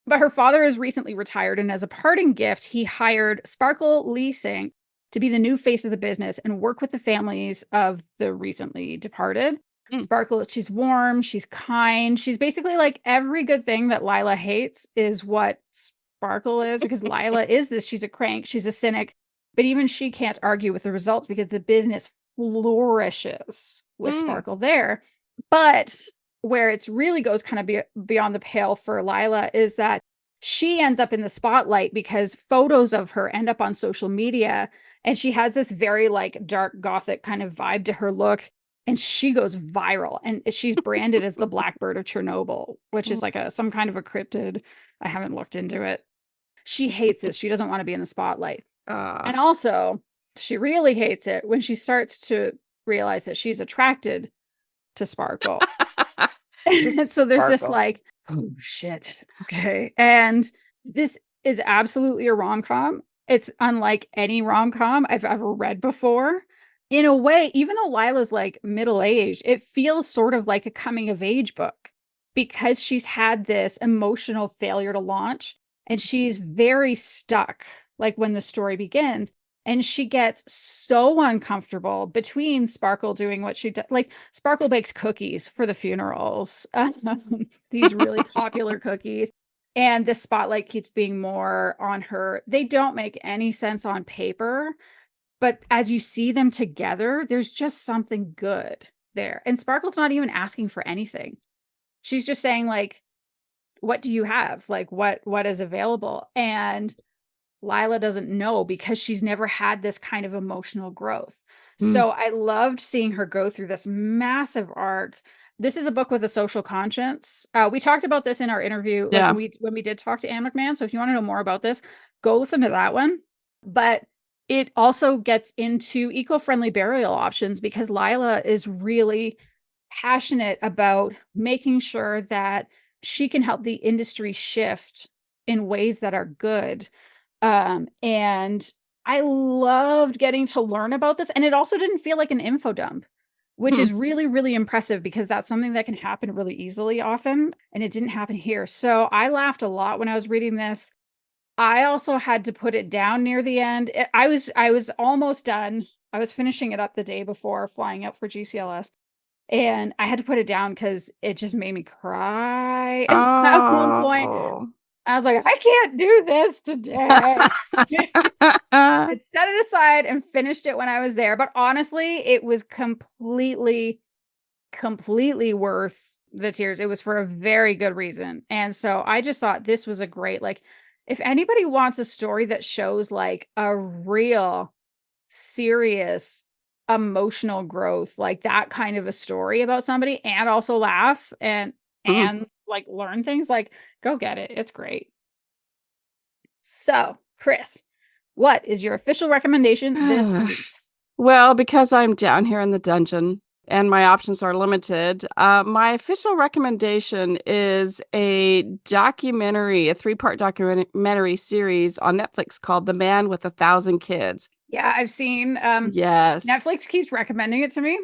But her father is recently retired, and as a parting gift, he hired Sparkle Leasing to be the new face of the business and work with the families of the recently departed. Mm. Sparkle, she's warm, she's kind. She's basically like every good thing that Lila hates is what Sparkle is, because Lila is this. She's a crank, she's a cynic, but even she can't argue with the results because the business flourishes with Sparkle there. But where it's really goes kind of beyond the pale for Lila is that she ends up in the spotlight because photos of her end up on social media, and she has this very like dark gothic kind of vibe to her look, and she goes viral, and she's branded as the Blackbird of Chernobyl, which is like some kind of a cryptid. I haven't looked into it. She hates this. She doesn't want to be in the spotlight. And also, she really hates it when she starts to realize that she's attracted to Sparkle. So there's this like, oh shit, okay. And this is absolutely a rom-com. It's unlike any rom-com I've ever read before. In a way, even though Lila's like middle-aged, it feels sort of like a coming-of-age book because she's had this emotional failure to launch, and she's very stuck, like when the story begins. And she gets so uncomfortable between Sparkle doing what she does. Like, Sparkle bakes cookies for the funerals, these really popular cookies. And the spotlight keeps being more on her. They don't make any sense on paper, but as you see them together, there's just something good there. And Sparkle's not even asking for anything. She's just saying, like, what do you have? Like, what is available? And Lila doesn't know because she's never had this kind of emotional growth. So I loved seeing her go through this massive arc. This is a book with a social conscience. We talked about this in our interview, like when we did talk to Anne McMahon. So if you want to know more about this, go listen to that one. But it also gets into eco-friendly burial options because Lila is really passionate about making sure that she can help the industry shift in ways that are good. And I loved getting to learn about this. And it also didn't feel like an info dump, which is really, really impressive because that's something that can happen really easily often. And it didn't happen here. So I laughed a lot when I was reading this. I also had to put it down near the end. I was almost done. I was finishing it up the day before flying out for GCLS. And I had to put it down because it just made me cry at one point. I was like, I can't do this today. I set it aside and finished it when I was there. But honestly, it was completely worth the tears. It was for a very good reason. And so I just thought this was a great, like, if anybody wants a story that shows like a real serious emotional growth, like that kind of a story about somebody, and also laugh and like learn things, like, go get it. It's great. So, Kris, what is your official recommendation this week? Well, because I'm down here in the dungeon and my options are limited, my official recommendation is a documentary, a 3-part documentary series on Netflix called The Man with 1,000 Kids. Yeah, I've seen. Yes. Netflix keeps recommending it to me.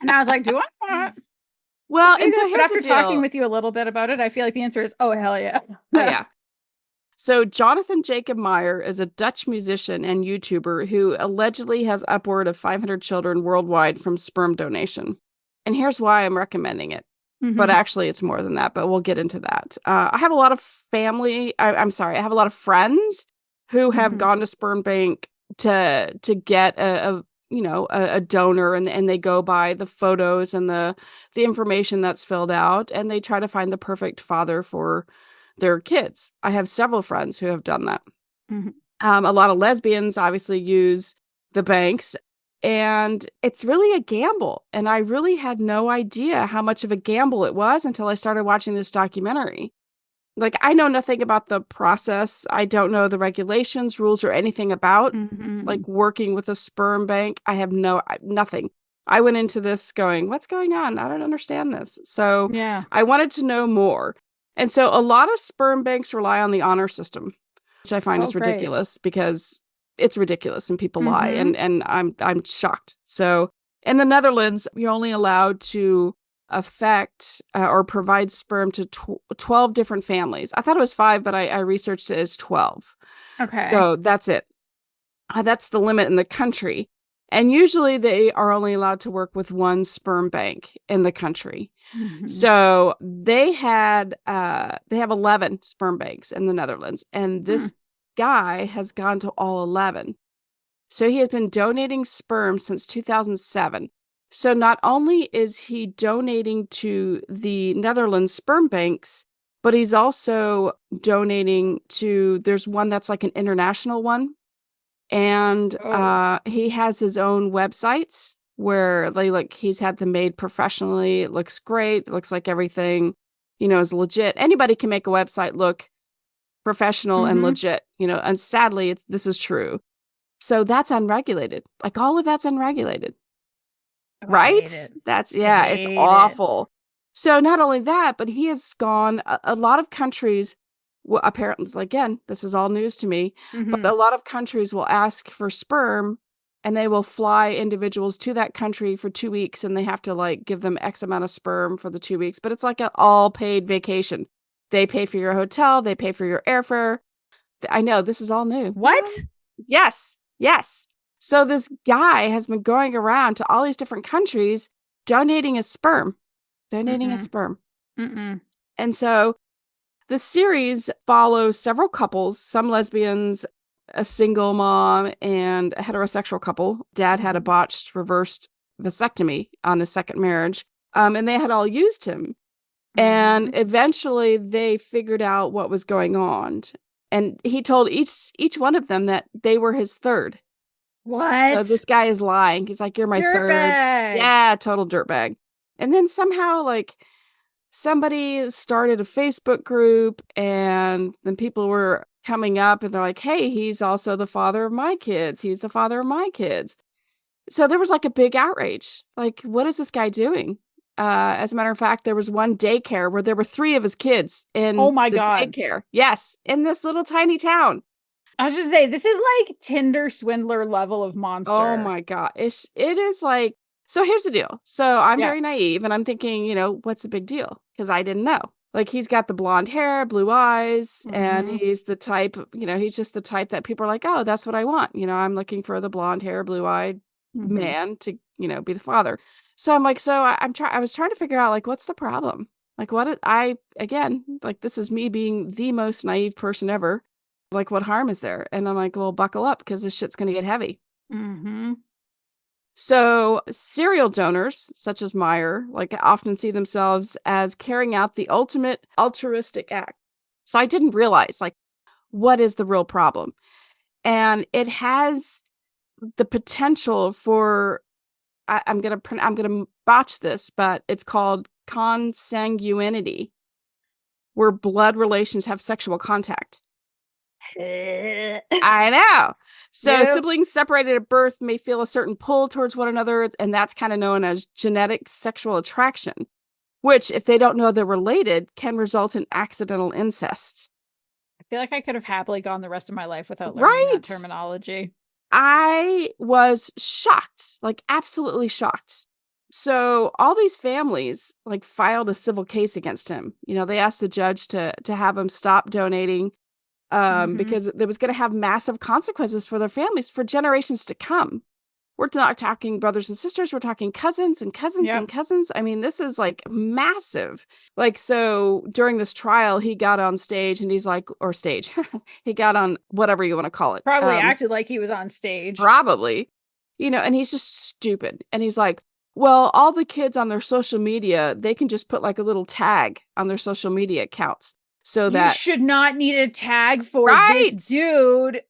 And I was like, do I want well, and so but after talking with you a little bit about it, I feel like the answer is, oh, hell yeah. Oh, yeah. So Jonathan Jacob Meyer is a Dutch musician and YouTuber who allegedly has upward of 500 children worldwide from sperm donation. And here's why I'm recommending it. But actually, it's more than that, but we'll get into that. I have a lot of family. I have a lot of friends who have gone to sperm bank to get a donor, and they go by the photos and the information that's filled out, and they try to find the perfect father for their kids. I have several friends who have done that. A lot of lesbians obviously use the banks, and it's really a gamble. And I really had no idea how much of a gamble it was until I started watching this documentary. Like, I know nothing about the process. I don't know the regulations, rules, or anything about like working with a sperm bank. I have nothing. I went into this going, what's going on? I don't understand this. So I wanted to know more. And so a lot of sperm banks rely on the honor system, which I find is ridiculous because it's ridiculous and people lie. And I'm shocked. So in the Netherlands, you're only allowed to affect or provide sperm to 12 different families. I thought it was 5, but I researched it as 12. Okay. So that's it. That's the limit in the country. And usually they are only allowed to work with one sperm bank in the country. Mm-hmm. So they have 11 sperm banks in the Netherlands, and this guy has gone to all 11. So he has been donating sperm since 2007. So not only is he donating to the Netherlands sperm banks, but he's also donating to, there's one that's like an international one. And he has his own websites where he's had them made professionally. It looks great. It looks like everything, is legit. Anybody can make a website look professional and legit, and sadly, this is true. So that's unregulated. Like all of that's unregulated. Right? It's awful. So not only that, but he has gone, a lot of countries, well, apparently, again, this is all news to me, but a lot of countries will ask for sperm and they will fly individuals to that country for 2 weeks and they have to give them X amount of sperm for the 2 weeks, but it's like an all paid vacation. They pay for your hotel, they pay for your airfare. I know this is all new. What? Yes. So this guy has been going around to all these different countries donating his sperm. And so the series follows several couples, some lesbians, a single mom, and a heterosexual couple. Dad had a botched reversed vasectomy on his second marriage, and they had all used him. And eventually they figured out what was going on. And he told each one of them that they were his third. What? So this guy is lying. He's like, you're my third. Yeah, total dirtbag. And then somehow, somebody started a Facebook group, and then people were coming up, and they're like, hey, he's also the father of my kids. He's the father of my kids. So there was a big outrage. What is this guy doing? As a matter of fact, there was one daycare where there were 3 of his kids in the God. daycare. Yes, in this little tiny town. I was just say, this is Tinder swindler level of monster. Oh my God. It is so here's the deal. So I'm very naive and I'm thinking, what's the big deal? Because I didn't know. He's got the blonde hair, blue eyes, and he's the type, he's just the type that people are like, oh, that's what I want. I'm looking for the blonde hair, blue eyed man to, be the father. So I'm I was trying to figure out what's the problem? This is me being the most naive person ever. What harm is there? And I'm well, buckle up because this shit's going to get heavy. So serial donors, such as Meyer, often see themselves as carrying out the ultimate altruistic act. So I didn't realize, what is the real problem? And it has the potential for, I'm gonna botch this, but it's called consanguinity, where blood relations have sexual contact. I know. So siblings separated at birth may feel a certain pull towards one another, and that's kind of known as genetic sexual attraction, which, if they don't know they're related, can result in accidental incest. I feel like I could have happily gone the rest of my life without learning that terminology. I was shocked, absolutely shocked. So all these families filed a civil case against him. They asked the judge to have him stop donating. Because there was going to have massive consequences for their families for generations to come. We're not talking brothers and sisters. We're talking cousins and cousins and cousins. I mean, this is massive. So during this trial, he got on stage and he's he got on whatever you want to call it. Probably acted like he was on stage. Probably, and he's just stupid. And he's well, all the kids on their social media, they can just put a little tag on their social media accounts. So that you should not need a tag for this dude.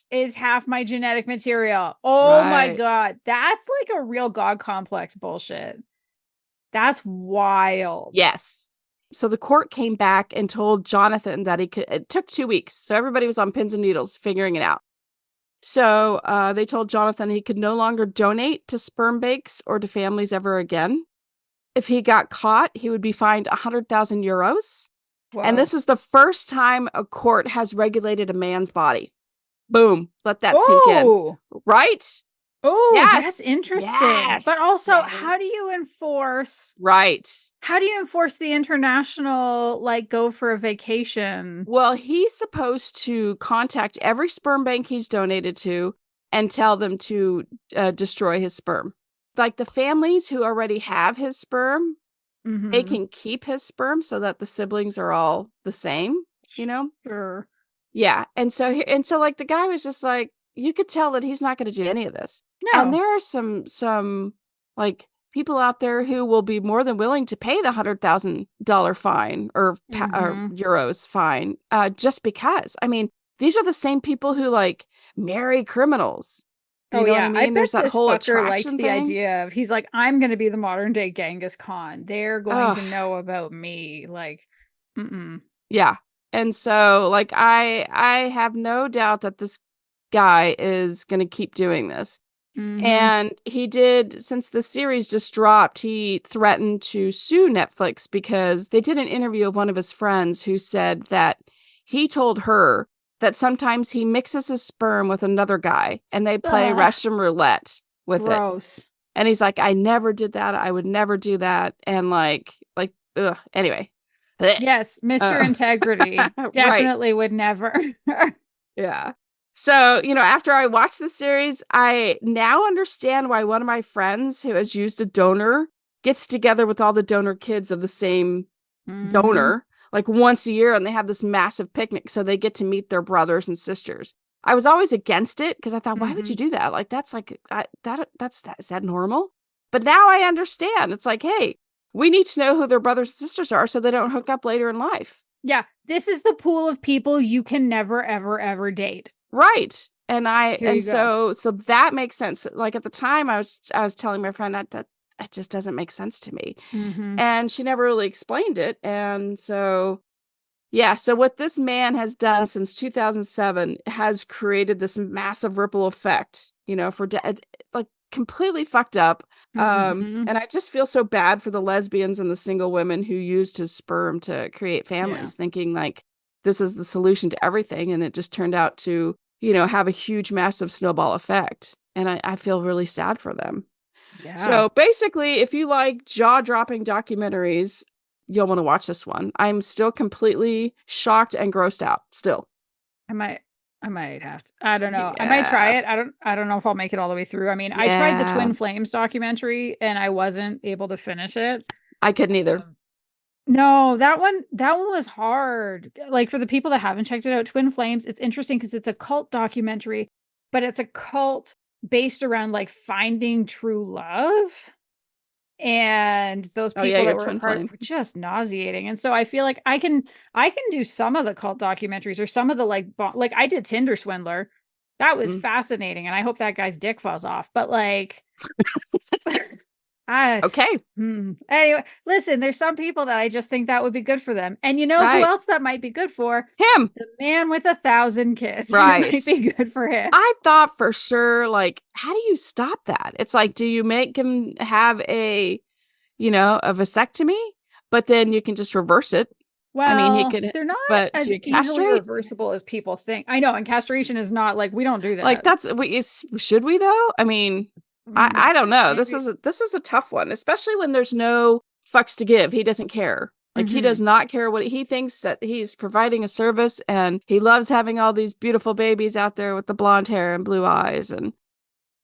Is half my genetic material. Oh my God. That's a real God complex bullshit. That's wild. Yes. So the court came back and told Jonathan that it took 2 weeks. So everybody was on pins and needles figuring it out. So they told Jonathan he could no longer donate to sperm banks or to families ever again. If he got caught, he would be fined 100,000 euros. Whoa. And this is the first time a court has regulated a man's body. Boom. Let that sink in. Right? Oh, that's Yes. interesting. But Yes. also, how do you Yes. enforce Right. the international, like, go for a vacation? Well, he's supposed to contact every sperm bank he's donated to and tell them to destroy his sperm. Like the families who already have his sperm, they Mm-hmm. can keep his sperm so that the siblings are all the same, you know? Sure. Yeah. And so like the guy was just like, you could tell that he's not going to do any of this. And No. there are some like people out there who will be more than willing to pay the $100,000 fine or Mm-hmm. euros fine just because. I mean, these are the same people who like marry criminals. You Oh know what I yeah, I mean? bet There's that this whole fucker liked attraction the thing. idea of, he's like, I'm gonna be the modern day Genghis Khan. They're going Oh, to know about me. Like, mm-mm. yeah. And so like I have no doubt that this guy is going to keep doing this. Mm-hmm. And he did, since the series just dropped, he threatened to sue Netflix because they did an interview of one of his friends who said that he told her that sometimes he mixes his sperm with another guy and they play Ugh, Russian roulette with it. gross. And he's like, I never did that. I would never do that. And ugh. Anyway. Yes, Mr. Uh, Integrity right. definitely would never. Yeah. So, after I watched the series, I now understand why one of my friends who has used a donor gets together with all the donor kids of the same Mm-hmm. donor like once a year and they have this massive picnic so they get to meet their brothers and sisters. I was always against it because I thought, why would Mm-hmm. you do that? Like that's like that is that normal? But now I understand. It's like, hey, we need to know who their brothers and sisters are so they don't hook up later in life. Yeah, this is the pool of people you can never, ever, ever date. Right. And Here and you go. so that makes sense. Like at the time I was telling my friend that it just doesn't make sense to me. Mm-hmm. And she never really explained it. And so yeah, so what this man has done since 2007 has created this massive ripple effect, like completely fucked up. Mm-hmm. And I just feel so bad for the lesbians and the single women who used his sperm to create Yeah. families, thinking like this is the solution to everything. And it just turned out to, have a huge, massive snowball effect. And I feel really sad for them. Yeah. So basically, if you like jaw-dropping documentaries, you'll want to watch this one. I'm still completely shocked and grossed out still. I might I might have to. I don't know. I might try Yeah. it. I don't know if I'll make it all the way through. I mean, I tried the Yeah. Twin Flames documentary and I wasn't able to finish it. I couldn't either. No, that one was hard. Like, for the people that haven't checked it out, Twin Flames, it's interesting because it's a cult documentary, but it's a cult based around like finding true love. And those Oh yeah, people your that were a twin part flame. were just nauseating. And so I feel like I can do some of the cult documentaries or some of the like I did Tinder Swindler. That was Mm. fascinating, and I hope that guy's dick falls off. But like, I Okay. anyway, listen, there's some people that I just think that would be good for them. And you know who Right. else that might be good for? Him. The man with 1,000 kids. It Right. might be good for him. I thought for sure, like, how do you stop that? It's like, do you make him have a vasectomy, but then you can just reverse it? I mean, he Well, could, they're not but do as you easily castrate? reversible as people think. I know, and castration is not like, we don't do Like that. should we though? I mean, I don't know. This Maybe. is a tough one, especially when there's no fucks to give. He doesn't care. Like he does Hmm. not care what he thinks that he's providing a service and he loves having all these beautiful babies out there with the blonde hair and blue eyes and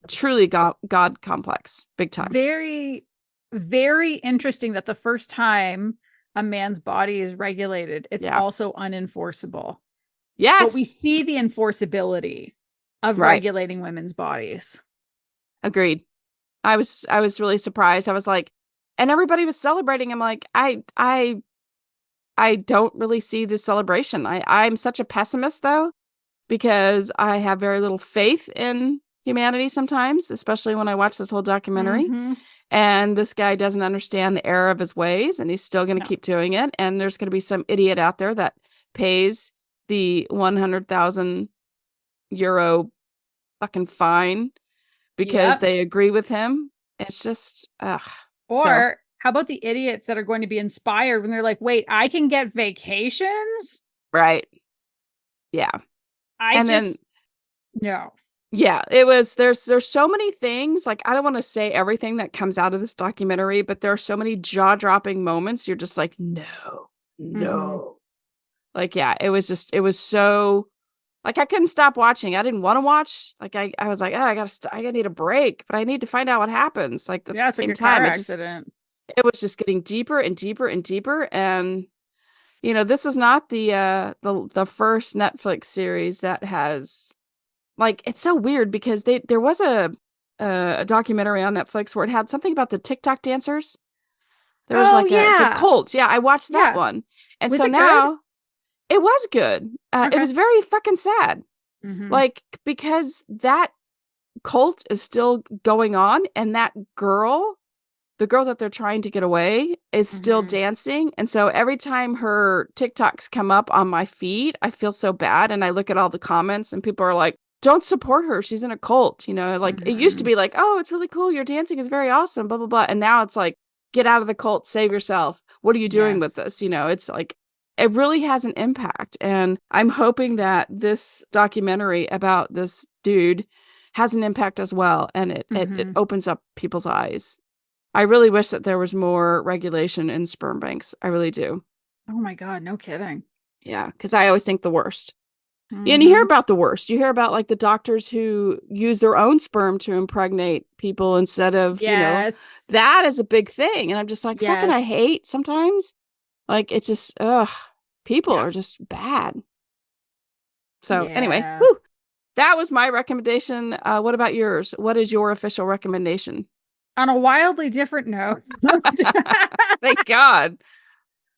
truly God complex, big time. Very, very interesting that the first time a man's body is regulated, it's Yeah. also unenforceable. But we Yes. see the enforceability of Right. regulating women's bodies. Agreed. I was really surprised. I was like, and everybody was celebrating. I'm like, I don't really see the celebration. I'm such a pessimist though, because I have very little faith in humanity sometimes, especially when I watch this whole documentary. Mm-hmm. And this guy doesn't understand the error of his ways and he's still going to No. keep doing it. And there's going to be some idiot out there that pays the 100,000 euro fucking fine because Yep. they agree with him. It's just, ugh. So, Or how about the idiots that are going to be inspired when they're like, wait, I can get vacations? right. Yeah. I And then just, no. Yeah, it was there's so many things. Like, I don't want to say everything that comes out of this documentary, but there are so many jaw-dropping moments. You're just like, no, Mm-hmm. no. Like, yeah, it was so, like, I couldn't stop watching. I didn't want to watch. Like, I was like, oh, I gotta need a break, but I need to find out what happens. Like, at the Yeah, it's like same a car time, accident. it was just getting deeper and deeper and deeper. And this is not the first Netflix series that has, like, it's so weird because there was a documentary on Netflix where it had something about the TikTok dancers. There was Oh like the yeah. cult. Yeah, I watched that Yeah. one. And Was so it good? now it was good. It Okay. was very fucking sad. Mm-hmm. Like, because that cult is still going on, and that girl, the girl that they're trying to get away, is still Mm-hmm. dancing. And so every time her TikToks come up on my feed, I feel so bad. And I look at all the comments, and people are like, don't support her. She's in a cult. Like, it used to Mm-hmm. be like, oh, it's really cool. Your dancing is very awesome, blah, blah, blah. And now it's like, get out of the cult, save yourself. What are you doing with Yes. this? It's like, it really has an impact. And I'm hoping that this documentary about this dude has an impact as well. And it Mm-hmm. opens up people's eyes. I really wish that there was more regulation in sperm banks. I really do. Oh my God, no kidding. Yeah, because I always think the worst. And you hear Mm-hmm. about the worst. You hear about, like, the doctors who use their own sperm to impregnate people instead of, Yes. that is a big thing. And I'm just like, fucking, I Yes. hate sometimes. Like, it's just, ugh, people Yeah. are just bad. So anyway, Yeah. whew, that was my recommendation. What about yours? What is your official recommendation? On a wildly different note, Thank God.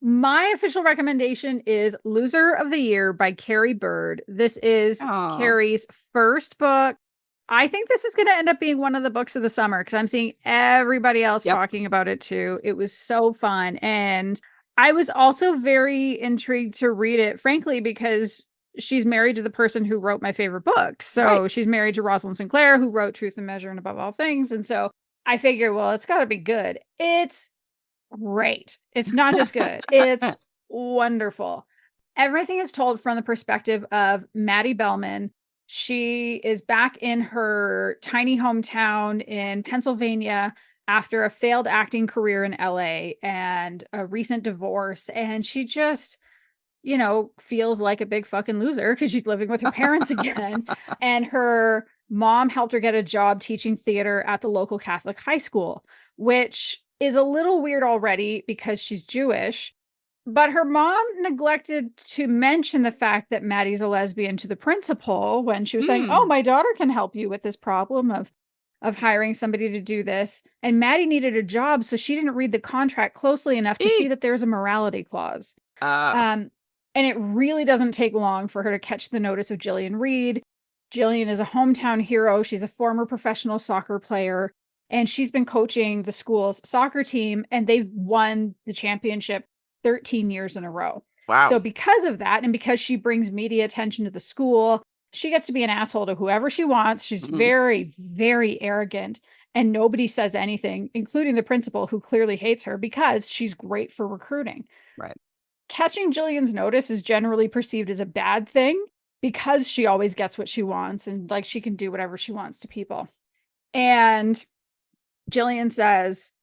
my official recommendation is Loser of the Year by Carrie Byrd. This is Oh, Carrie's first book. I think this is going to end up being one of the books of the summer because I'm seeing everybody else yep. talking about it too. It was so fun. And I was also very intrigued to read it, frankly, because she's married to the person who wrote my favorite book. Right. So she's married to Rosalind Sinclair, who wrote Truth and Measure and Above All Things. And so I figured, well, it's got to be good. It's great. It's not just good, it's wonderful. Everything is told from the perspective of Mattie Bellman. She is back in her tiny hometown in Pennsylvania after a failed acting career in LA and a recent divorce. And she just, feels like a big fucking loser because she's living with her parents again. And her mom helped her get a job teaching theater at the local Catholic high school, which is a little weird already because she's Jewish. But her mom neglected to mention the fact that Maddie's a lesbian to the principal when she was saying, "Oh, Mm. my daughter can help you with this problem of hiring somebody to do this." And Mattie needed a job, so she didn't read the contract closely enough to see Eek. that there's a morality clause. Uh, Um, and it really doesn't take long for her to catch the notice of Jillian Reed. Jillian is a hometown hero. She's a former professional soccer player, and she's been coaching the school's soccer team, and they've won the championship 13 years in a row. wow. So, because of that, and because she brings media attention to the school, she gets to be an asshole to whoever she wants. She's Mhm. very, very arrogant, and nobody says anything, including the principal, who clearly hates her because she's great for recruiting. Right. Catching Jillian's notice is generally perceived as a bad thing because she always gets what she wants and like she can do whatever she wants to people. And Jillian says,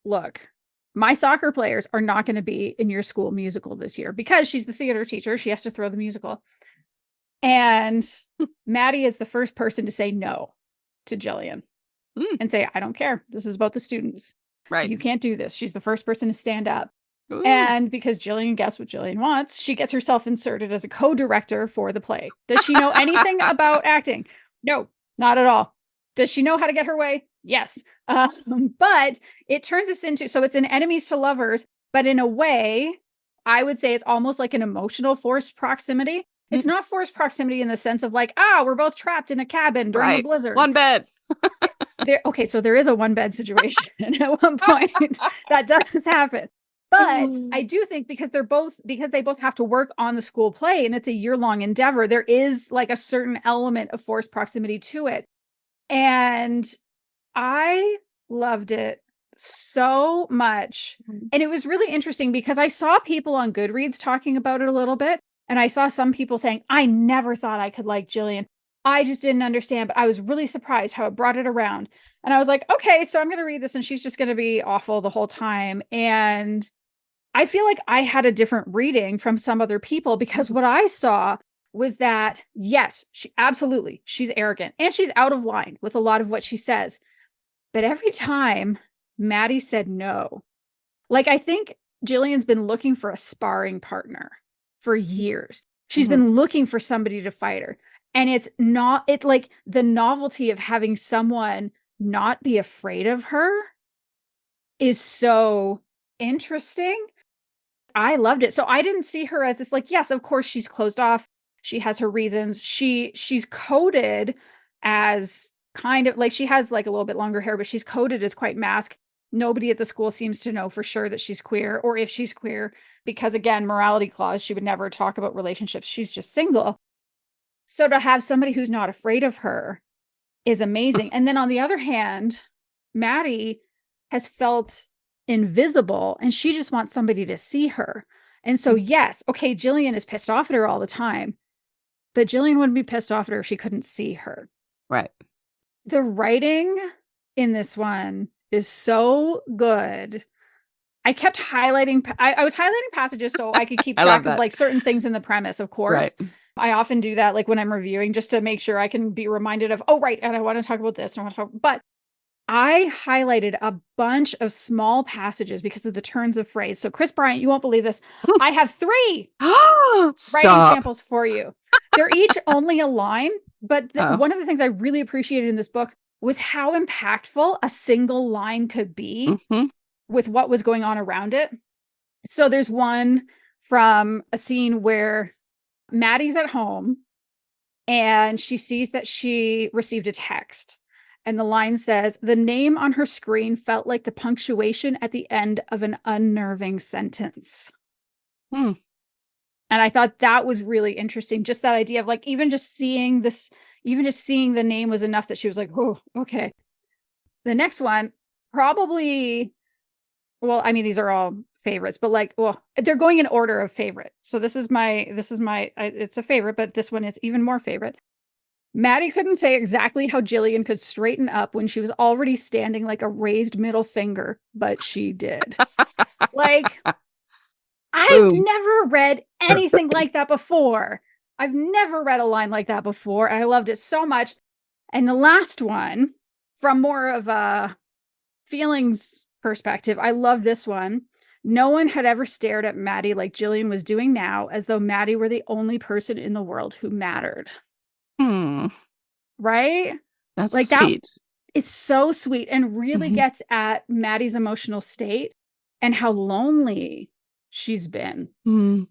"Look, my soccer players are not going to be in your school musical this year," because she's the theater teacher. She has to throw the musical. And Mattie is the first person to say no to Jillian Mm. and say, "I don't care. This is about the students. Right. You can't do this." She's the first person to stand up. Ooh. And because Jillian gets what Jillian wants, she gets herself inserted as a co-director for the play. Does she know anything about acting? No, not at all. Does she know how to get her way? Yes. But it turns us into, so it's an enemies to lovers, but in a way, I would say it's almost like an emotional forced proximity. It's Mm. not forced proximity in the sense of like, we're both trapped in a cabin during a Right. blizzard. One bed. Okay, so there is a one bed situation at one point. That does happen. But I do think because they both have to work on the school play and it's a year-long endeavor, there is like a certain element of forced proximity to it. And I loved it so much. And it was really interesting because I saw people on Goodreads talking about it a little bit. And I saw some people saying, "I never thought I could like Jillian." I just didn't understand, but I was really surprised how it brought it around. And I was like, okay, so I'm going to read this and she's just going to be awful the whole time. And I feel like I had a different reading from some other people because what I saw was that, yes, she absolutely, she's arrogant and she's out of line with a lot of what she says. But every time Mattie said no, like I think Jillian's been looking for a sparring partner for years. She's been looking for somebody to fight her. And it's like the novelty of having someone not be afraid of her is so interesting. I loved it. So I didn't see her as this like, yes, of course she's closed off. She has her reasons. She's coded as kind of like she has like a little bit longer hair, but she's coded as quite mask. Nobody at the school seems to know for sure that she's queer or if she's queer, because again, morality clause, she would never talk about relationships. She's just single. So to have somebody who's not afraid of her is amazing. And then on the other hand, Mattie has felt invisible and she just wants somebody to see her. And so, yes, okay, Jillian is pissed off at her all the time, but Jillian wouldn't be pissed off at her if she couldn't see her. Right. The writing in this one is so good. I kept highlighting, I was highlighting passages so I could keep track of like certain things in the premise, of course. Right. I often do that, like when I'm reviewing, just to make sure I can be reminded of, oh, right, and I want to talk about this. But I highlighted a bunch of small passages because of the turns of phrase. So, Kris Bryant, you won't believe this. I have 3 writing samples for you. They're each only a line, but one of the things I really appreciated in this book was how impactful a single line could be with what was going on around it. So there's one from a scene where Mattie's at home and she sees that she received a text. And the line says, the name on her screen felt like the punctuation at the end of an unnerving sentence. And I thought that was really interesting. Just that idea of like, even just seeing the name was enough that she was like, oh, okay. The next one, probably, well, I mean, these are all favorites, but like, well, they're going in order of favorite. So this is my, it's a favorite, but this one is even more favorite. Mattie couldn't say exactly how Jillian could straighten up when she was already standing like a raised middle finger, but she did. Like, I've never read anything like that before. I've never read a line like that before. And I loved it so much. And the last one, from more of a feelings perspective, I love this one. No one had ever stared at Mattie like Jillian was doing now, as though Mattie were the only person in the world who mattered. Right? That's like sweet. It's so sweet and really gets at Mattie's emotional state and how lonely she's been.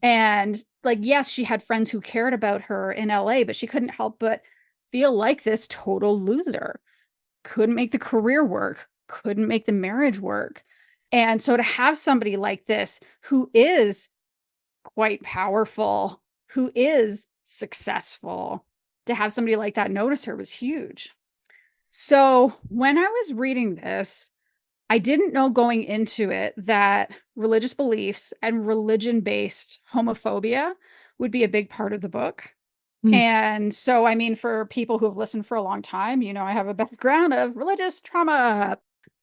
And like, yes, she had friends who cared about her in LA, but she couldn't help but feel like this total loser. Couldn't make the career work, couldn't make the marriage work. And so to have somebody like this who is quite powerful, who is successful, to have somebody like that notice her was huge. So when I was reading this, I didn't know going into it that religious beliefs and religion-based homophobia would be a big part of the book. And so, I mean, for people who have listened for a long time, you know, I have a background of religious trauma.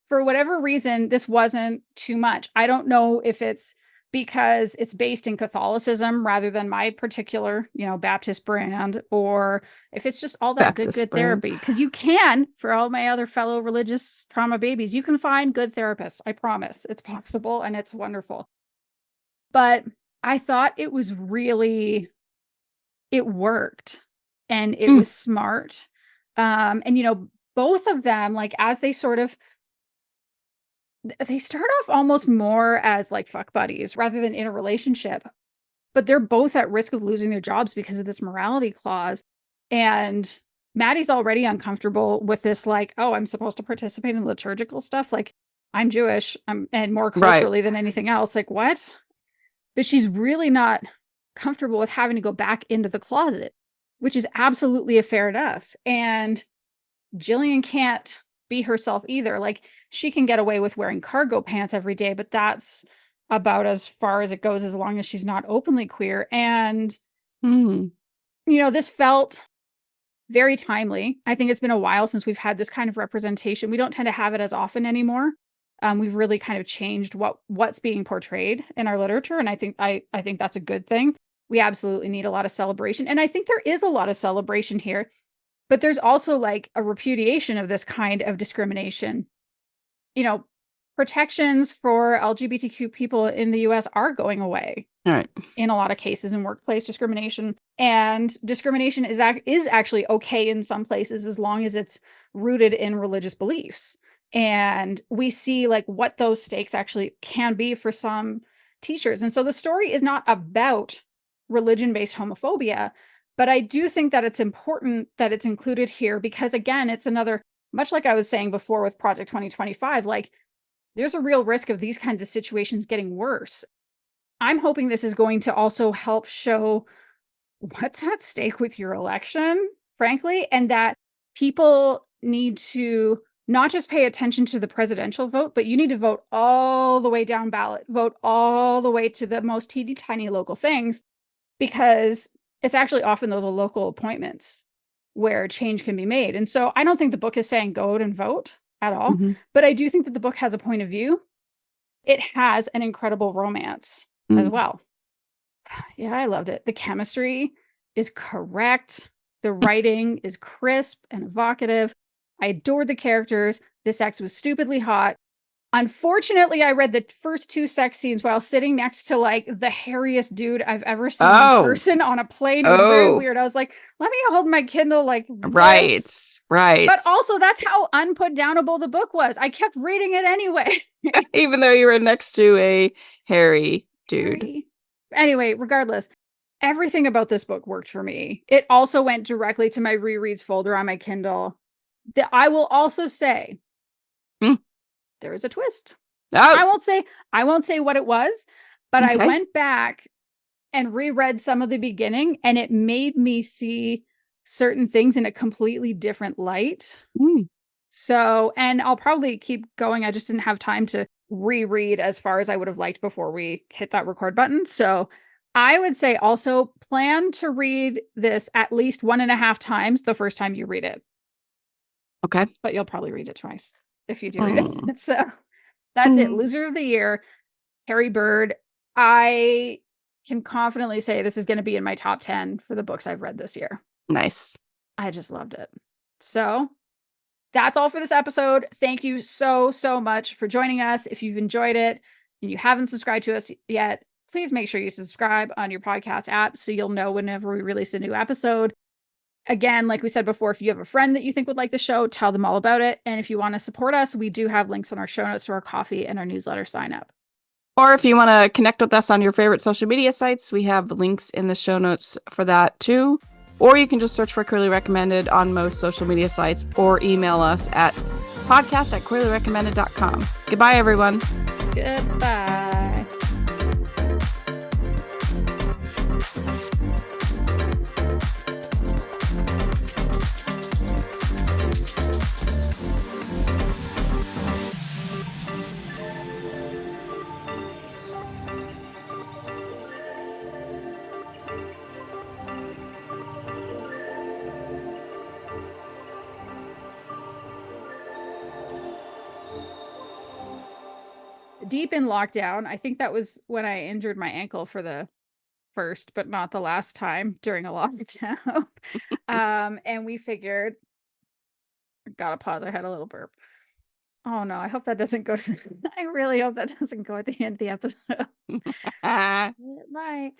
For whatever reason, this wasn't too much. I don't know if it's because it's based in Catholicism rather than my particular, you know, Baptist brand, or if it's just all that good therapy. Because you can, for all my other fellow religious trauma babies, you can find good therapists. I promise. It's possible and it's wonderful. But I thought it was really, it worked and it was smart. And, you know, both of them, like, as they sort of, they start off almost more as like fuck buddies rather than in a relationship, but they're both at risk of losing their jobs because of this morality clause. And Mattie's already uncomfortable with this, like, oh, I'm supposed to participate in liturgical stuff. Like, I'm Jewish, and more culturally than anything else. Like, what? But she's really not comfortable with having to go back into the closet, which is absolutely a fair enough. And Jillian can't be herself either. Like, she can get away with wearing cargo pants every day, but that's about as far as it goes, as long as she's not openly queer. And, you know, this felt very timely. I think it's been a while since we've had this kind of representation. We don't tend to have it as often anymore. We've really kind of changed what's being portrayed in our literature, and I think that's a good thing. We absolutely need a lot of celebration, and I think there is a lot of celebration here, but there's also like a repudiation of this kind of discrimination. You know, protections for LGBTQ people in the US are going away. All right. In a lot of cases in workplace discrimination, and discrimination is actually okay in some places as long as it's rooted in religious beliefs. And we see like what those stakes actually can be for some teachers. And so the story is not about religion-based homophobia, but I do think that it's important that it's included here because again, it's another, much like I was saying before with Project 2025, like there's a real risk of these kinds of situations getting worse. I'm hoping this is going to also help show what's at stake with your election, frankly, and that people need to not just pay attention to the presidential vote, but you need to vote all the way down ballot, vote all the way to the most teeny tiny local things, because it's actually often those local appointments where change can be made. And so I don't think the book is saying go out and vote at all, but I do think that the book has a point of view. It has an incredible romance as well. Yeah, I loved it. The chemistry is correct. The writing is crisp and evocative. I adored the characters. The sex was stupidly hot. Unfortunately, I read the first 2 sex scenes while sitting next to like the hairiest dude I've ever seen in person on a plane. It was very weird. I was like, let me hold my Kindle like this. Right. But also that's how unputdownable the book was. I kept reading it anyway. Even though you were next to a hairy dude. Anyway, regardless, everything about this book worked for me. It also went directly to my rereads folder on my Kindle. I will also say there is a twist. I won't say what it was, but I went back and reread some of the beginning and it made me see certain things in a completely different light. So, and I'll probably keep going. I just didn't have time to reread as far as I would have liked before we hit that record button. So I would say also plan to read this at least 1.5 times the first time you read it. Okay. But you'll probably read it twice if you do read it. So that's it. Loser of the Year, Carrie Byrd. I can confidently say this is going to be in my top 10 for the books I've read this year. Nice. I just loved it. So that's all for this episode. Thank you so, so much for joining us. If you've enjoyed it and you haven't subscribed to us yet, please make sure you subscribe on your podcast app so you'll know whenever we release a new episode. Again, like we said before, if you have a friend that you think would like the show, tell them all about it. And if you want to support us, we do have links on our show notes to our coffee and our newsletter sign up. Or if you want to connect with us on your favorite social media sites, we have links in the show notes for that too. Or you can just search for Queerly Recommended on most social media sites or email us at podcast@queerlyrecommended.com. Goodbye, everyone. Goodbye. Deep in lockdown, I think that was when I injured my ankle for the first, but not the last time during a lockdown. And we figured, gotta pause. I had a little burp. Oh no, I hope that doesn't go to I really hope that doesn't go at the end of the episode. Bye.